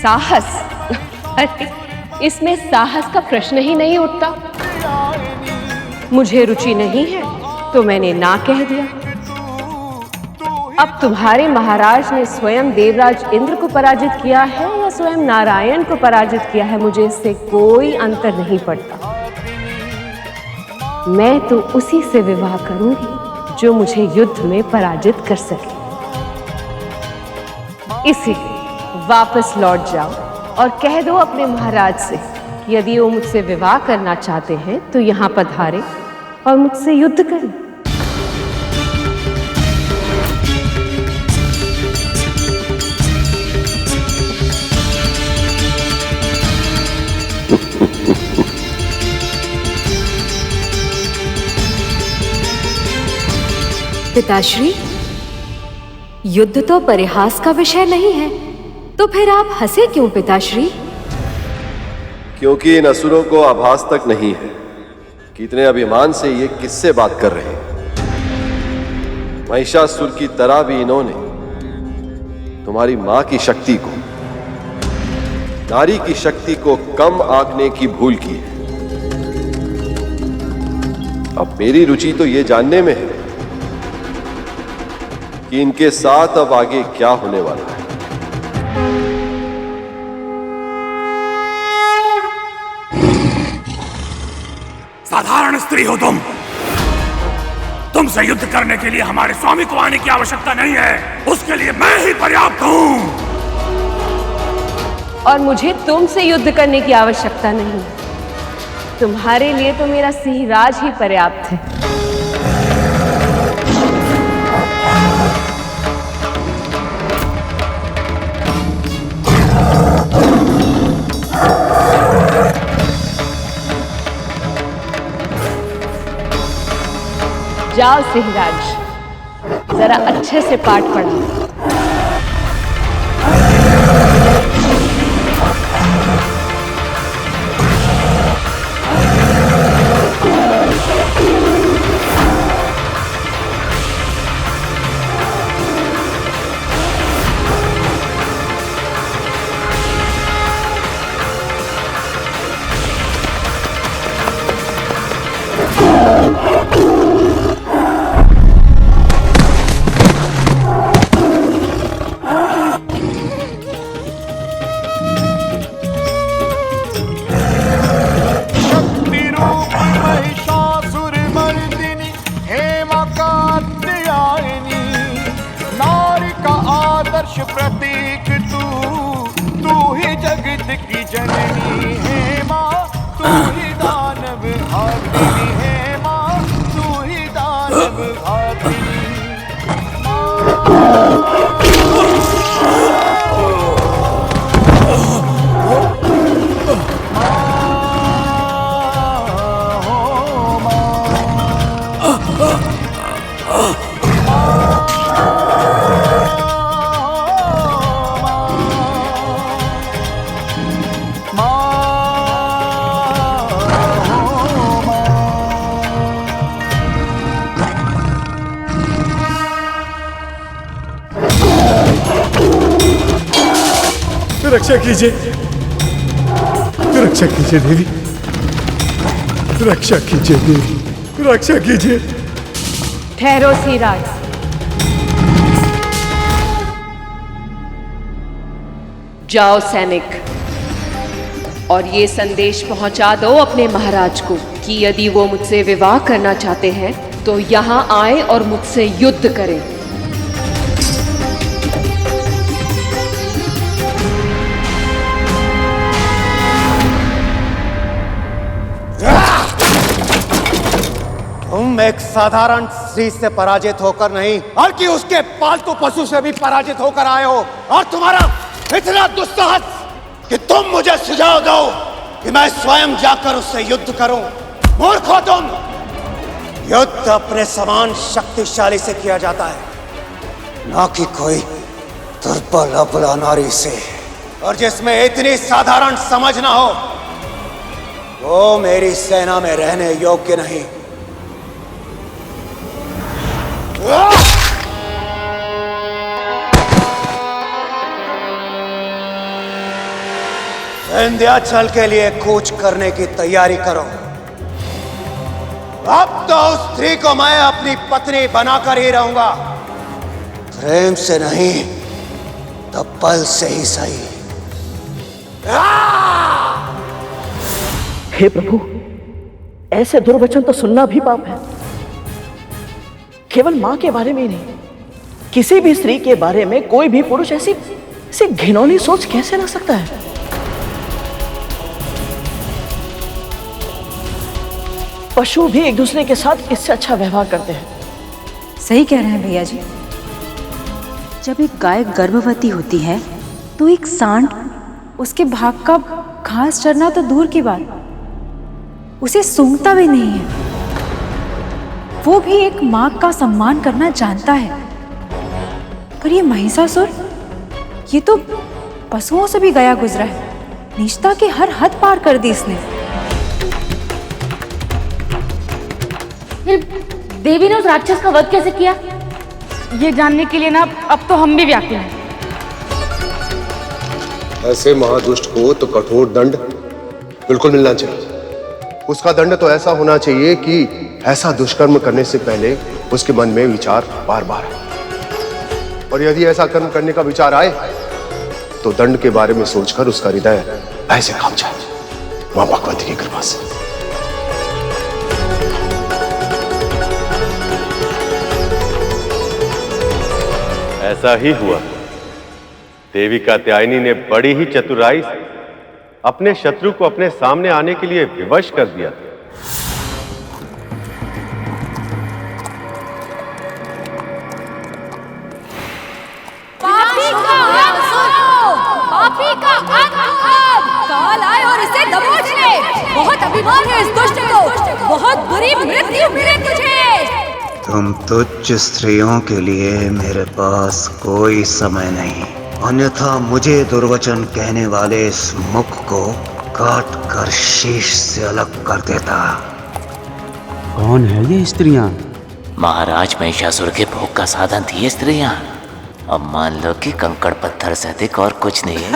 साहस? अरे इसमें साहस का प्रश्न ही नहीं उठता। मुझे रुचि नहीं है तो मैंने ना कह दिया। अब तुम्हारे महाराज ने स्वयं देवराज इंद्र को पराजित किया है या स्वयं नारायण को पराजित किया है, मुझे इससे कोई अंतर नहीं पड़ता। मैं तो उसी से विवाह करूंगी जो मुझे युद्ध में पराजित कर सके। इसीलिए वापस लौट जाओ और कह दो अपने महाराज से कि यदि वो मुझसे विवाह करना चाहते हैं तो यहाँ पधारे और मुझसे युद्ध करें। पिताश्री, युद्ध तो परिहास का विषय नहीं है, तो फिर आप हंसे क्यों पिताश्री? क्योंकि इन असुरों को आभास तक नहीं है कि इतने अभिमान से ये किससे बात कर रहे हैं। महिषासुर की तरह भी इन्होंने तुम्हारी मां की शक्ति को, नारी की शक्ति को कम आंकने की भूल की है। अब मेरी रुचि तो ये जानने में है कि इनके साथ अब आगे क्या होने वाला है। साधारण स्त्री हो तुमसे युद्ध करने के लिए हमारे स्वामी को आने की आवश्यकता नहीं है, उसके लिए मैं ही पर्याप्त हूं। और मुझे तुमसे युद्ध करने की आवश्यकता नहीं, तुम्हारे लिए तो मेरा सिंहराज ही पर्याप्त है। जाओ सिंहराज, जरा अच्छे से पाठ पढ़ो। जननी है माँ, तू ही दानव घातिनी है माँ, तू ही दानव घातिनी। रक्षा कीजिए, रक्षा कीजिए देवी, रक्षा कीजिए देवी, रक्षा कीजिए। ठहरो सिराज। जाओ सैनिक, और ये संदेश पहुंचा दो अपने महाराज को कि यदि वो मुझसे विवाह करना चाहते हैं तो यहाँ आए और मुझसे युद्ध करें। तुम एक साधारण स्त्री से पराजित होकर नहीं, बल्कि उसके पालतू पशु से भी पराजित होकर आए हो। और तुम्हारा इतना दुस्साहस कि तुम मुझे सुझाव दो कि मैं स्वयं जाकर उससे युद्ध करूं। मूर्ख हो तुम। युद्ध अपने समान शक्तिशाली से किया जाता है, ना कि कोई दुर्बल अबला नारी से। और जिसमें इतनी साधारण समझ ना हो वो मेरी सेना में रहने योग्य नहीं। विंध्याचल के लिए कूच करने की तैयारी करो। अब तो उस स्त्री को मैं अपनी पत्नी बनाकर ही रहूंगा, प्रेम से नहीं तो बल से ही सही। हे प्रभु, ऐसे दुर्वचन तो सुनना भी पाप है। केवल मां के बारे में ही नहीं, किसी भी स्त्री के बारे में कोई भी पुरुष ऐसी घिनौनी सोच कैसे ला सकता है? पशु भी एक दूसरे के साथ इससे अच्छा व्यवहार करते हैं। सही कह रहे हैं भैया जी। जब एक गाय गर्भवती होती है तो एक सांड उसके भाग का घास चरना तो दूर की बात, उसे सूंघता भी नहीं है। वो भी एक मां का सम्मान करना जानता है। पर ये महिषासुर, ये तो पशुओं से भी गया गुजरा है। नीचता की हर हद पार कर दी इसने। फिर देवी ने उस राक्षस का वध कैसे किया, ये जानने के लिए ना अब तो हम भी व्याकुल हैं। ऐसे महादुष्ट को तो कठोर दंड बिल्कुल मिलना चाहिए। उसका दंड तो ऐसा होना चाहिए कि ऐसा दुष्कर्म करने से पहले उसके मन में विचार बार बार आए। और यदि ऐसा कर्म करने का विचार आए तो दंड के बारे में सोचकर उसका हृदय ऐसे कांप जाए। मां भगवती की कृपा से। ऐसा ही हुआ। देवी कात्यायनी ने बड़ी ही चतुराई से अपने शत्रु को अपने सामने आने के लिए विवश कर दिया। पापी का अंत सुनो, पापी का अंत अब। काल आए और इसे दबोच ले। बहुत अभिमान है इस दुष्ट को, बहुत बुरी मृत्यु मिले तुझे। तुम तुच्छ स्त्रियों के लिए मेरे पास कोई समय नहीं, अन्यथा मुझे दुर्वचन कहने वाले इस मुख को काट कर शीश से अलग कर देता। कौन है ये स्त्रियां? महाराज महिषासुर के भोग का साधन थी ये स्त्रियां। अब मान लो कि कंकड़ पत्थर से अधिक और कुछ नहीं है।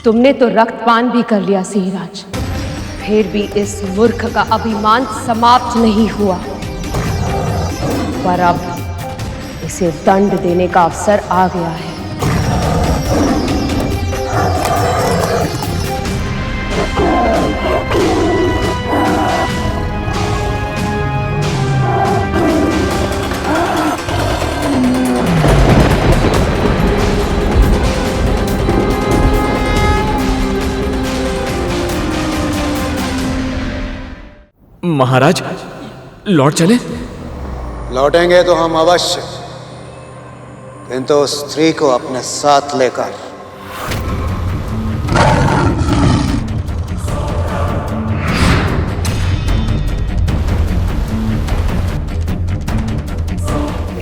तुमने तो रक्तपान भी कर लिया सिंहराज, फिर भी इस मूर्ख का अभिमान समाप्त नहीं हुआ। पर अब इसे दंड देने का अवसर आ गया है। महाराज, लौट चले? लौटेंगे तो हम अवश्य, किंतु उस स्त्री को अपने साथ लेकर।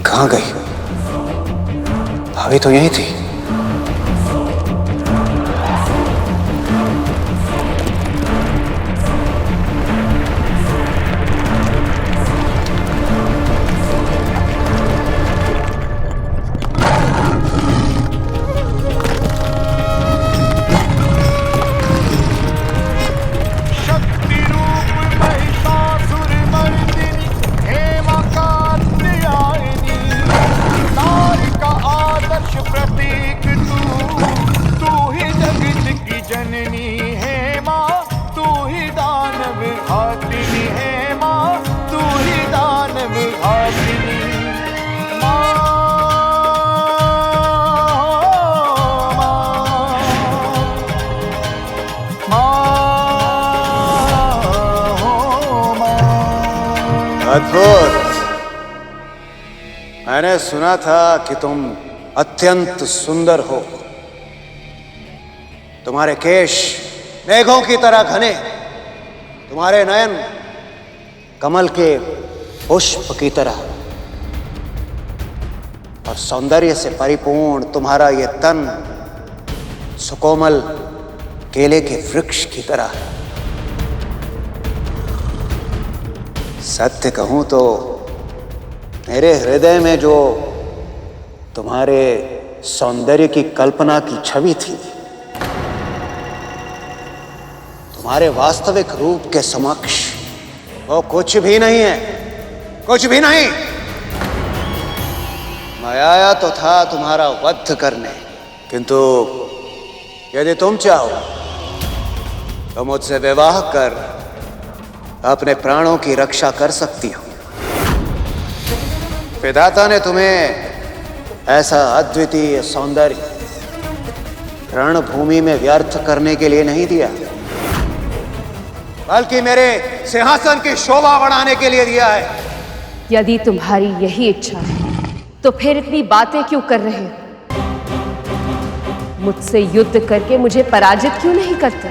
कहाँ गई? भाभी तो यही थी। अद्भुत। मैंने सुना था कि तुम अत्यंत सुंदर हो। तुम्हारे केश मेघों की तरह घने, तुम्हारे नयन कमल के पुष्प की तरह, और सौंदर्य से परिपूर्ण तुम्हारा ये तन सुकोमल केले के वृक्ष की तरह है। सत्य कहूं तो मेरे हृदय में जो तुम्हारे सौंदर्य की कल्पना की छवि थी, तुम्हारे वास्तविक रूप के समक्ष वो कुछ भी नहीं है, कुछ भी नहीं। मैं आया तो था तुम्हारा वध करने, किंतु यदि तुम चाहो तो मुझसे विवाह कर अपने प्राणों की रक्षा कर सकती हो। विधाता ने तुम्हें ऐसा अद्वितीय सौंदर्य रणभूमि में व्यर्थ करने के लिए नहीं दिया, बल्कि मेरे सिंहासन की शोभा बढ़ाने के लिए दिया है। यदि तुम्हारी यही इच्छा है तो फिर इतनी बातें क्यों कर रहे हो? मुझसे युद्ध करके मुझे पराजित क्यों नहीं करते?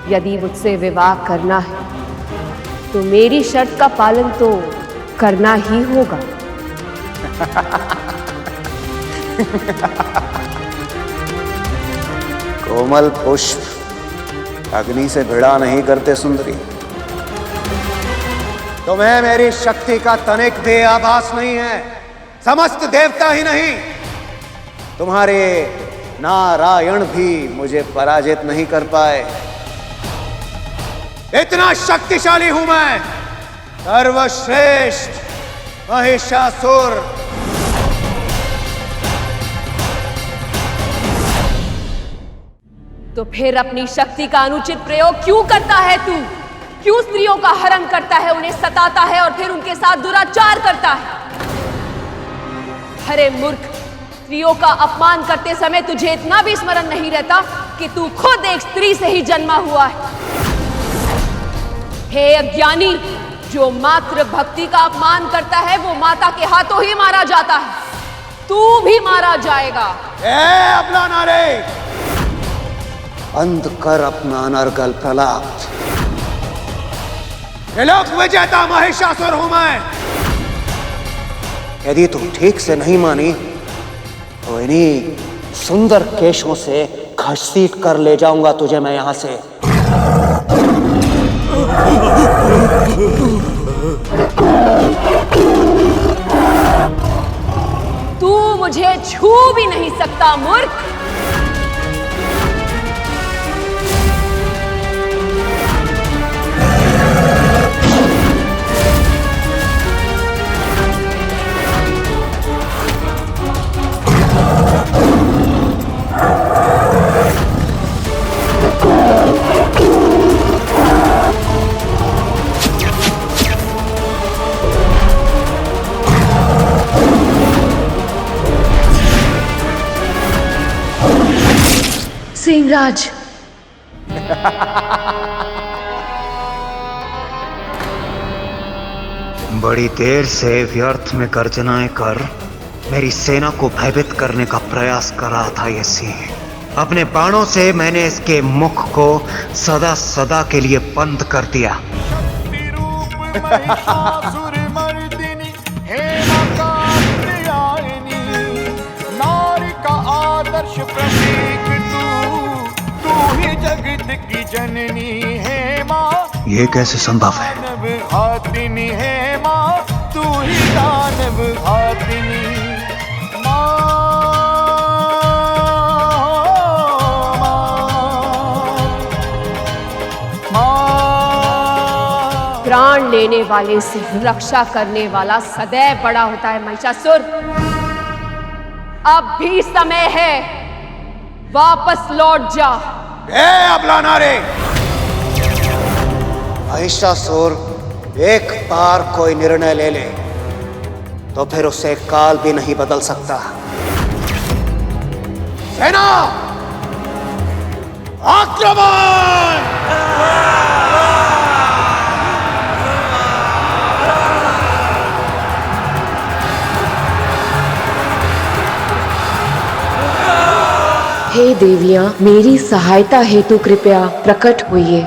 यदि मुझसे विवाह करना है तो मेरी शर्त का पालन तो करना ही होगा। कोमल पुष्प अग्नि से भिड़ा नहीं करते सुंदरी। तुम्हें मेरी शक्ति का तनिक भी आभास नहीं है। समस्त देवता ही नहीं, तुम्हारे नारायण भी मुझे पराजित नहीं कर पाए। इतना शक्तिशाली हूं मैं, सर्वश्रेष्ठ महिषासुर। तो फिर अपनी शक्ति का अनुचित प्रयोग क्यों करता है तू? क्यों स्त्रियों का हरण करता है, उन्हें सताता है और फिर उनके साथ दुराचार करता है? अरे मूर्ख, स्त्रियों का अपमान करते समय तुझे इतना भी स्मरण नहीं रहता कि तू खुद एक स्त्री से ही जन्मा हुआ है। हे अज्ञानी, जो मात्र भक्ति का अपमान करता है वो माता के हाथों ही मारा जाता है। तू भी मारा जाएगा। अपना नारे बंद कर, अपना अनर्गल प्रलाप। त्रिलोक विजेता महिषासुर हूं मैं। यदि तू ठीक से नहीं मानी तो इन्हीं सुंदर केशों से घसीट कर ले जाऊंगा तुझे मैं यहां से। तू मुझे छू भी नहीं सकता मूर्ख। सिंहराज, बड़ी देर से व्यर्थ में गर्जनाएं कर मेरी सेना को भयभीत करने का प्रयास कर रहा था ये सिंह। अपने बाणों से मैंने इसके मुख को सदा सदा के लिए बंद कर दिया। आदर्श प्रतीक तू ही जगत की जननी है माँ। ये कैसे संभव है? दानव घातिनी है माँ, तू ही दानव घातिनी प्राण लेने वाले से रक्षा करने वाला सदैव बड़ा होता है महिषासुर। अब भी समय है, वापस लौट जा। अबला नारे! महिषासुर एक बार कोई निर्णय ले ले तो फिर उसे काल भी नहीं बदल सकता। सेना आक्रमण! हे देवियां, मेरी सहायता हेतु कृपया प्रकट होइए।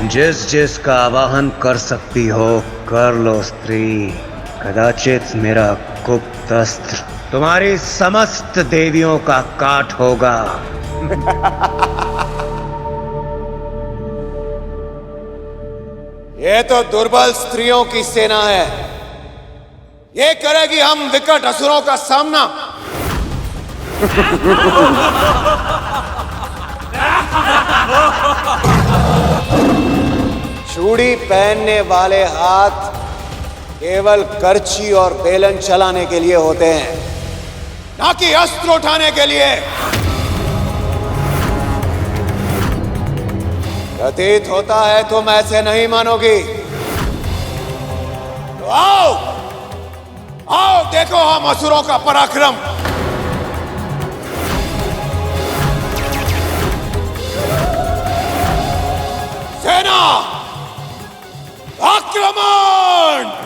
जिस जिसका आवाहन कर सकती हो कर लो स्त्री। कदाचित मेरा गुप्त अस्त्र तुम्हारी समस्त देवियों का काट होगा। ये तो दुर्बल स्त्रियों की सेना है। ये करेगी हम विकट असुरों का सामना। चूड़ी पहनने वाले हाथ केवल करछी और बेलन चलाने के लिए होते हैं, ना कि अस्त्र उठाने के लिए। प्रतीत होता है तुम ऐसे नहीं मानोगी। तो आओ आओ देखो हम असुरों का पराक्रम। सेना आक्रमण!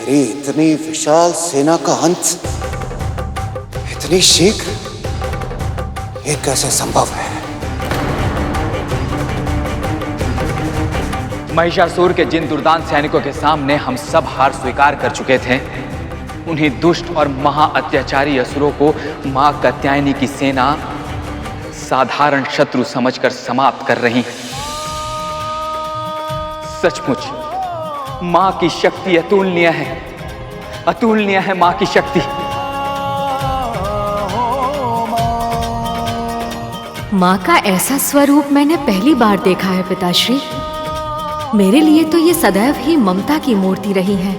इतनी विशाल सेना का अंत इतनी शीघ्र, ये कैसे संभव है? महिषासुर के जिन दुर्दांत सैनिकों के सामने हम सब हार स्वीकार कर चुके थे, उन्हीं दुष्ट और महाअत्याचारी असुरों को मां कात्यायनी की सेना साधारण शत्रु समझकर समाप्त कर रही है। सचमुच मां की शक्ति अतुलनीय है, अतुलनीय है मां की शक्ति। माँ का ऐसा स्वरूप मैंने पहली बार देखा है पिताश्री। मेरे लिए तो ये सदैव ही ममता की मूर्ति रही है।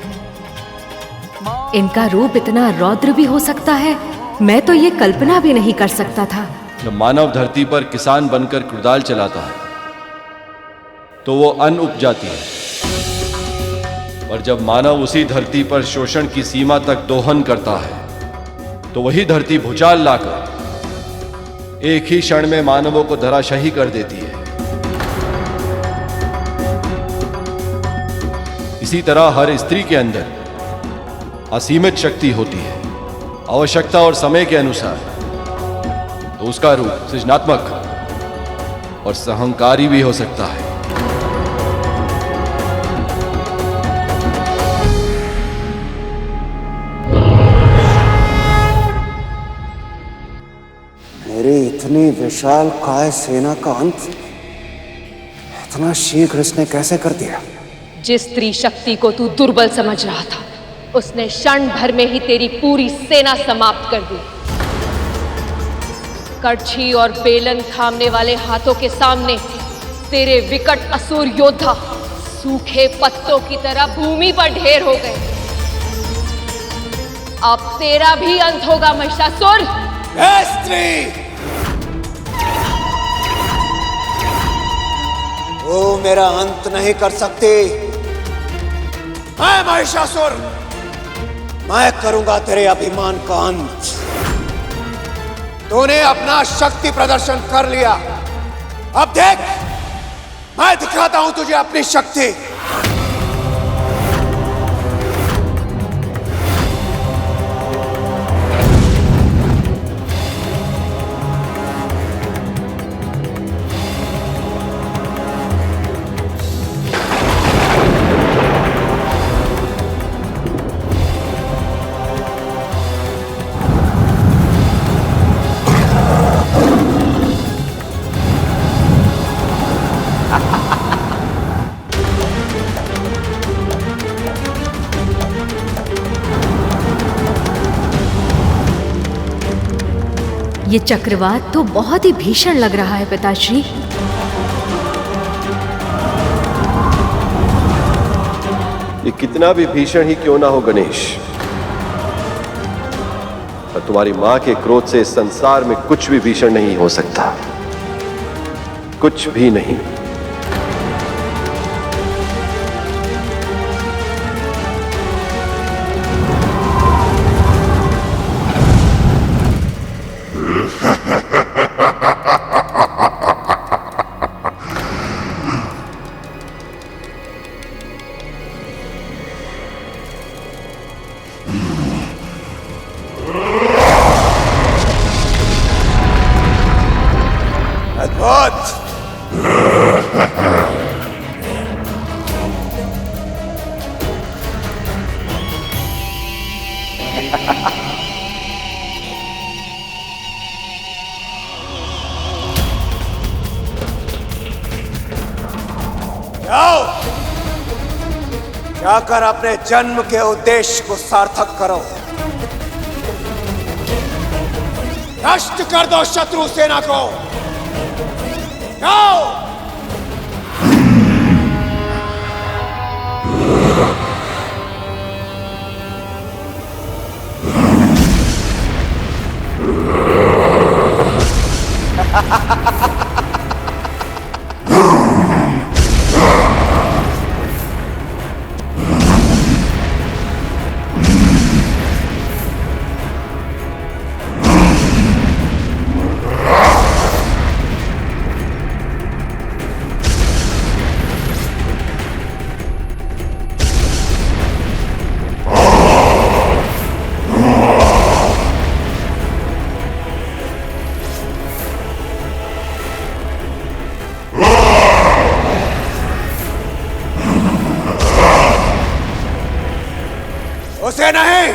इनका रूप इतना रौद्र भी हो सकता है, मैं तो ये कल्पना भी नहीं कर सकता था। जब मानव धरती पर किसान बनकर कुदाल चलाता है तो वो अन्न उपजाती है, और जब मानव उसी धरती पर शोषण की सीमा तक दोहन करता है तो वही धरती भूचाल लाकर एक ही क्षण में मानवों को धराशायी कर देती है। इसी तरह हर स्त्री के अंदर असीमित शक्ति होती है। आवश्यकता और समय के अनुसार तो उसका रूप सृजनात्मक और सहंकारी भी हो सकता है। मेरी इतनी विशाल काय सेना का अंत इतना शीघ्र इसने कैसे कर दिया? जिस स्त्री शक्ति को तू दुर्बल समझ रहा था, उसने क्षण भर में ही तेरी पूरी सेना समाप्त कर दी। कड़छी और बेलन थामने वाले हाथों के सामने तेरे विकट असुर योद्धा सूखे पत्तों की तरह भूमि पर ढेर हो गए। अब तेरा भी अंत होगा महिषासुर। स्त्री, वो मेरा अंत नहीं कर सकती। मैं महिषासुर, मैं करूंगा तेरे अभिमान का अंत। तूने अपना शक्ति प्रदर्शन कर लिया, अब देख मैं दिखाता हूं तुझे अपनी शक्ति। ये चक्रवात तो बहुत ही भीषण लग रहा है पिताश्री। ये कितना भी भीषण ही क्यों ना हो गणेश, पर तुम्हारी मां के क्रोध से इस संसार में कुछ भी भीषण नहीं हो सकता, कुछ भी नहीं। जाओ, जाकर अपने जन्म के उद्देश्य को सार्थक करो। नष्ट कर दो शत्रु सेना को। जाओ। उसे नहीं,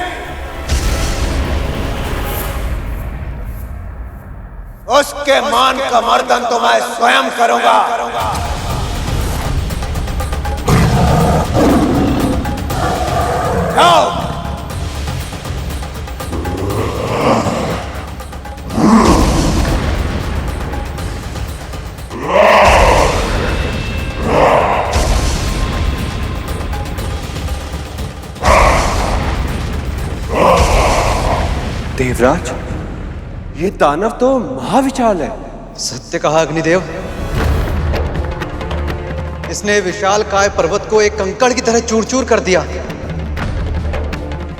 उसके मान का मर्दन तो मैं स्वयं करूंगा। जाओ। देवराज, ये दानव तो महाविशाल है। सत्य कहा अग्निदेव। इसने विशाल काय पर्वत को एक कंकड़ की तरह चूर चूर कर दिया।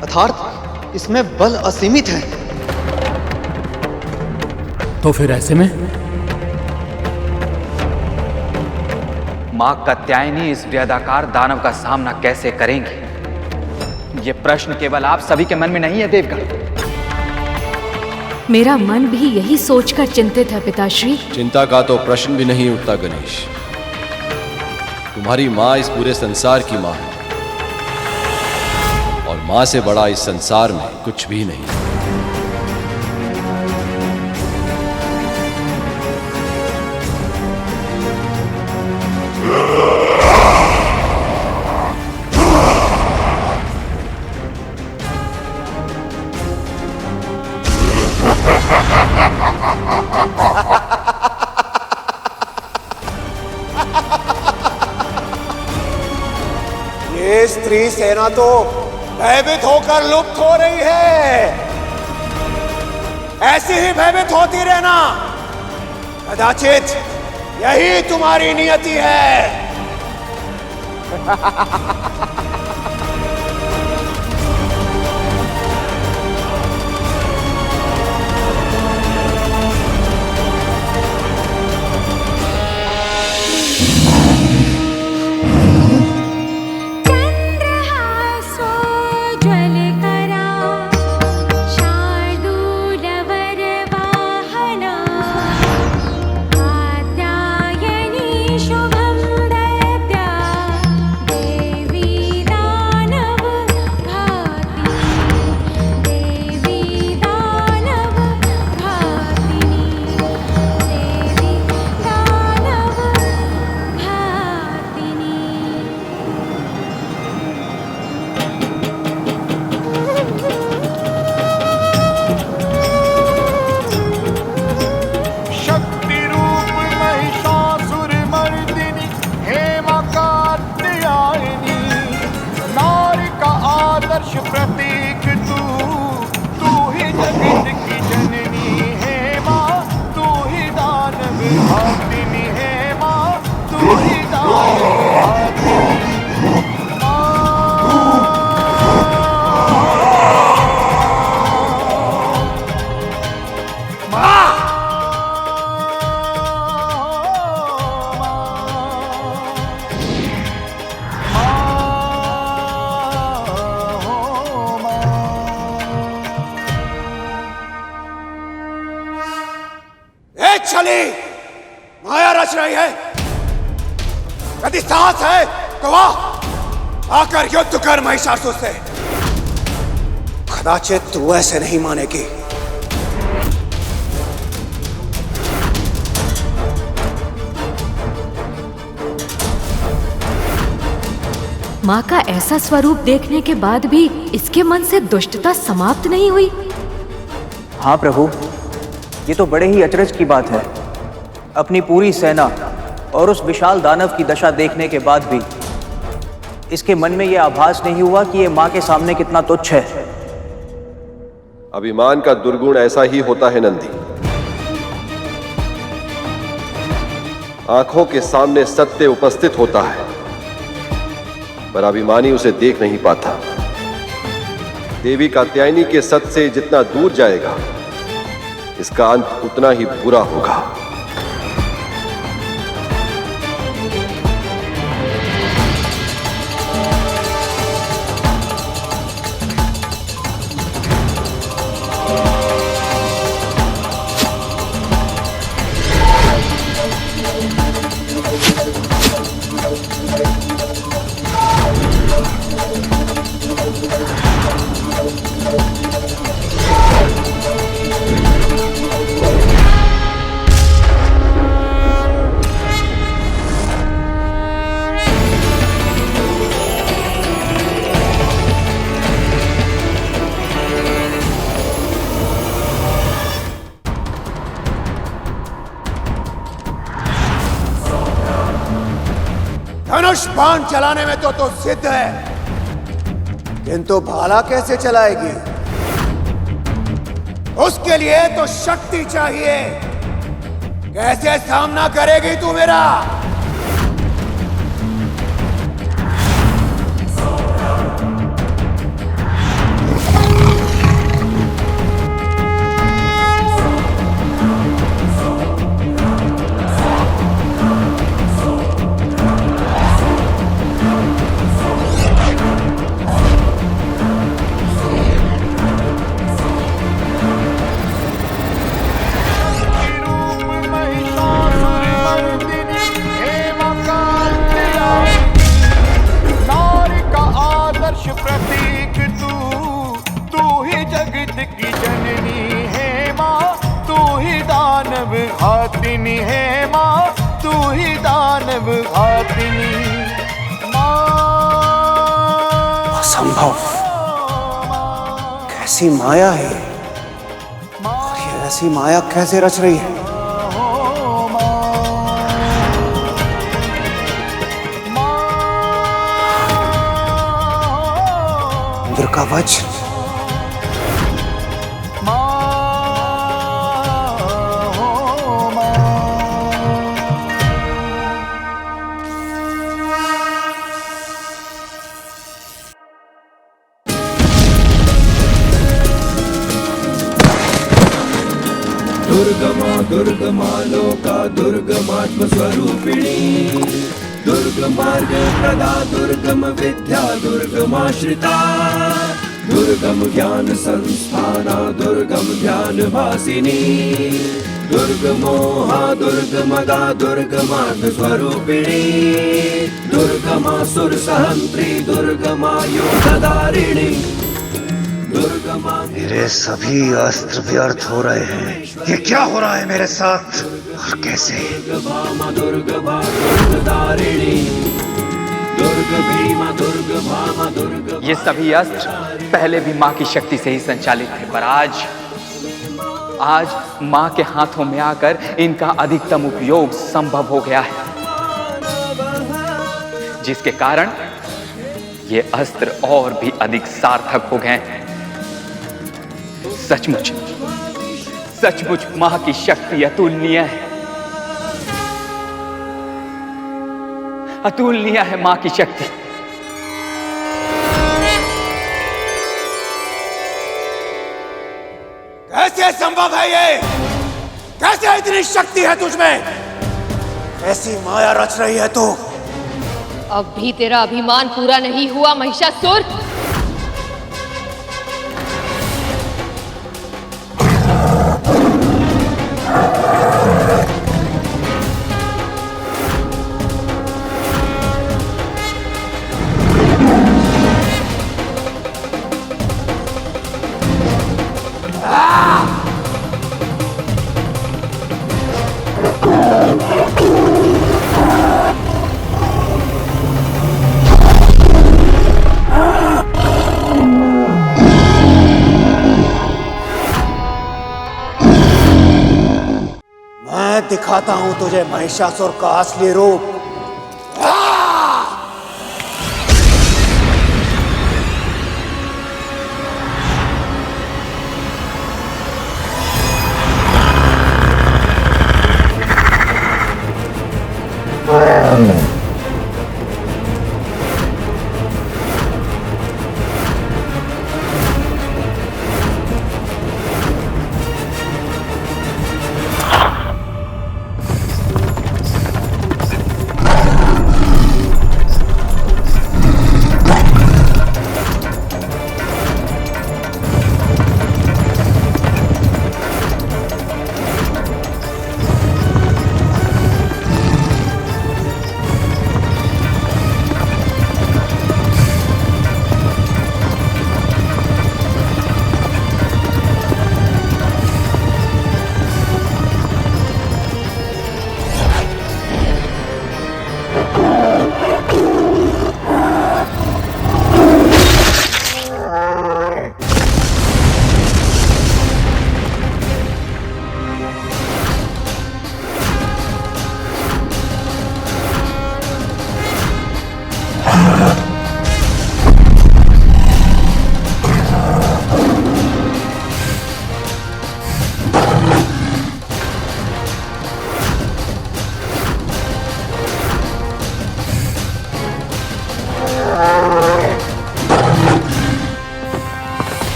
अर्थात इसमें बल असीमित है। तो फिर ऐसे में मां कात्यायनी इस वृहदाकार दानव का सामना कैसे करेंगी? ये प्रश्न केवल आप सभी के मन में नहीं है देवगण। मेरा मन भी यही सोचकर चिंतित है पिताश्री। चिंता का तो प्रश्न भी नहीं उठता गणेश। तुम्हारी माँ इस पूरे संसार की माँ है, और माँ से बड़ा इस संसार में कुछ भी नहीं। ये स्त्री सेना तो भयभीत होकर लुप्त हो रही है। ऐसी ही भयभीत होती रहना। कदाचित यही तुम्हारी नियति है। प्रतीक तू ही जगत की जननी है माँ, तू ही दानव भातिनी है माँ, तू ही दानव भातिनी। छली माया रच रही है। यदि साहस है तो वाह, आकर युद्ध कर महिषासुर से। कदाचित तू ऐसे नहीं मानेगी। माँ का ऐसा स्वरूप देखने के बाद भी इसके मन से दुष्टता समाप्त नहीं हुई। हाँ प्रभु, ये तो बड़े ही अचरज की बात है। अपनी पूरी सेना और उस विशाल दानव की दशा देखने के बाद भी इसके मन में यह आभास नहीं हुआ कि ये माँ के सामने कितना तुच्छ है। अभिमान का दुर्गुण ऐसा ही होता है नंदी। आंखों के सामने सत्य उपस्थित होता है, पर अभिमानी उसे देख नहीं पाता। देवी कात्यायनी के सत्य से जितना दूर जाएगा, इसका अंत उतना ही बुरा होगा। धनुष बाण चलाने में तो सिद्ध है, किंतु भाला कैसे चलाएगी? उसके लिए तो शक्ति चाहिए। कैसे सामना करेगी तू मेरा? प्रतीक तू ही जगत की जननी है माँ, तू ही दानव घातिनी है माँ, तू ही दानव घातिनी असंभव, कैसी माया है और ये ऐसी माया कैसे रच रही है? इंद्र का वज्र, दुर्गमा दुर्गमा लोका दुर्गमात्म स्वरूपिणी, दुर्गमार्ग प्रदा दुर्गम विद्या दुर्गमाश्रिता, दुर्गम ज्ञान संस्थाना दुर्गम ध्यान वासिनी, दुर्गमोहा दुर्गमदा दुर्गमार्ग स्वरूपिणी, दुर्गमासुर सहंत्री दुर्गमा योगदारिणी, मेरे सभी अस्त्र व्यर्थ हो रहे हैं। ये क्या हो रहा है मेरे साथ और कैसे? ये सभी अस्त्र पहले भी माँ की शक्ति से ही संचालित थे, पर आज माँ के हाथों में आकर इनका अधिकतम उपयोग संभव हो गया है, जिसके कारण ये अस्त्र और भी अधिक सार्थक हो गए हैं। सचमुच सचमुच मां की शक्ति अतुलनीय है, अतुलनीय है मां की शक्ति। कैसे संभव है ये? कैसे इतनी शक्ति है तुझमें? ऐसी माया रच रही है तू? अब भी तेरा अभिमान पूरा नहीं हुआ महिषासुर। मैं दिखाता हूं तुझे महिषासुर का असली रूप।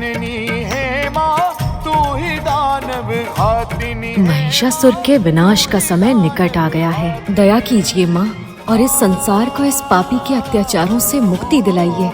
जननी है माँ, तू ही दानव घातिनी है। महिषासुर के विनाश का समय निकट आ गया है। दया कीजिए माँ और इस संसार को इस पापी के अत्याचारों से मुक्ति दिलाइए।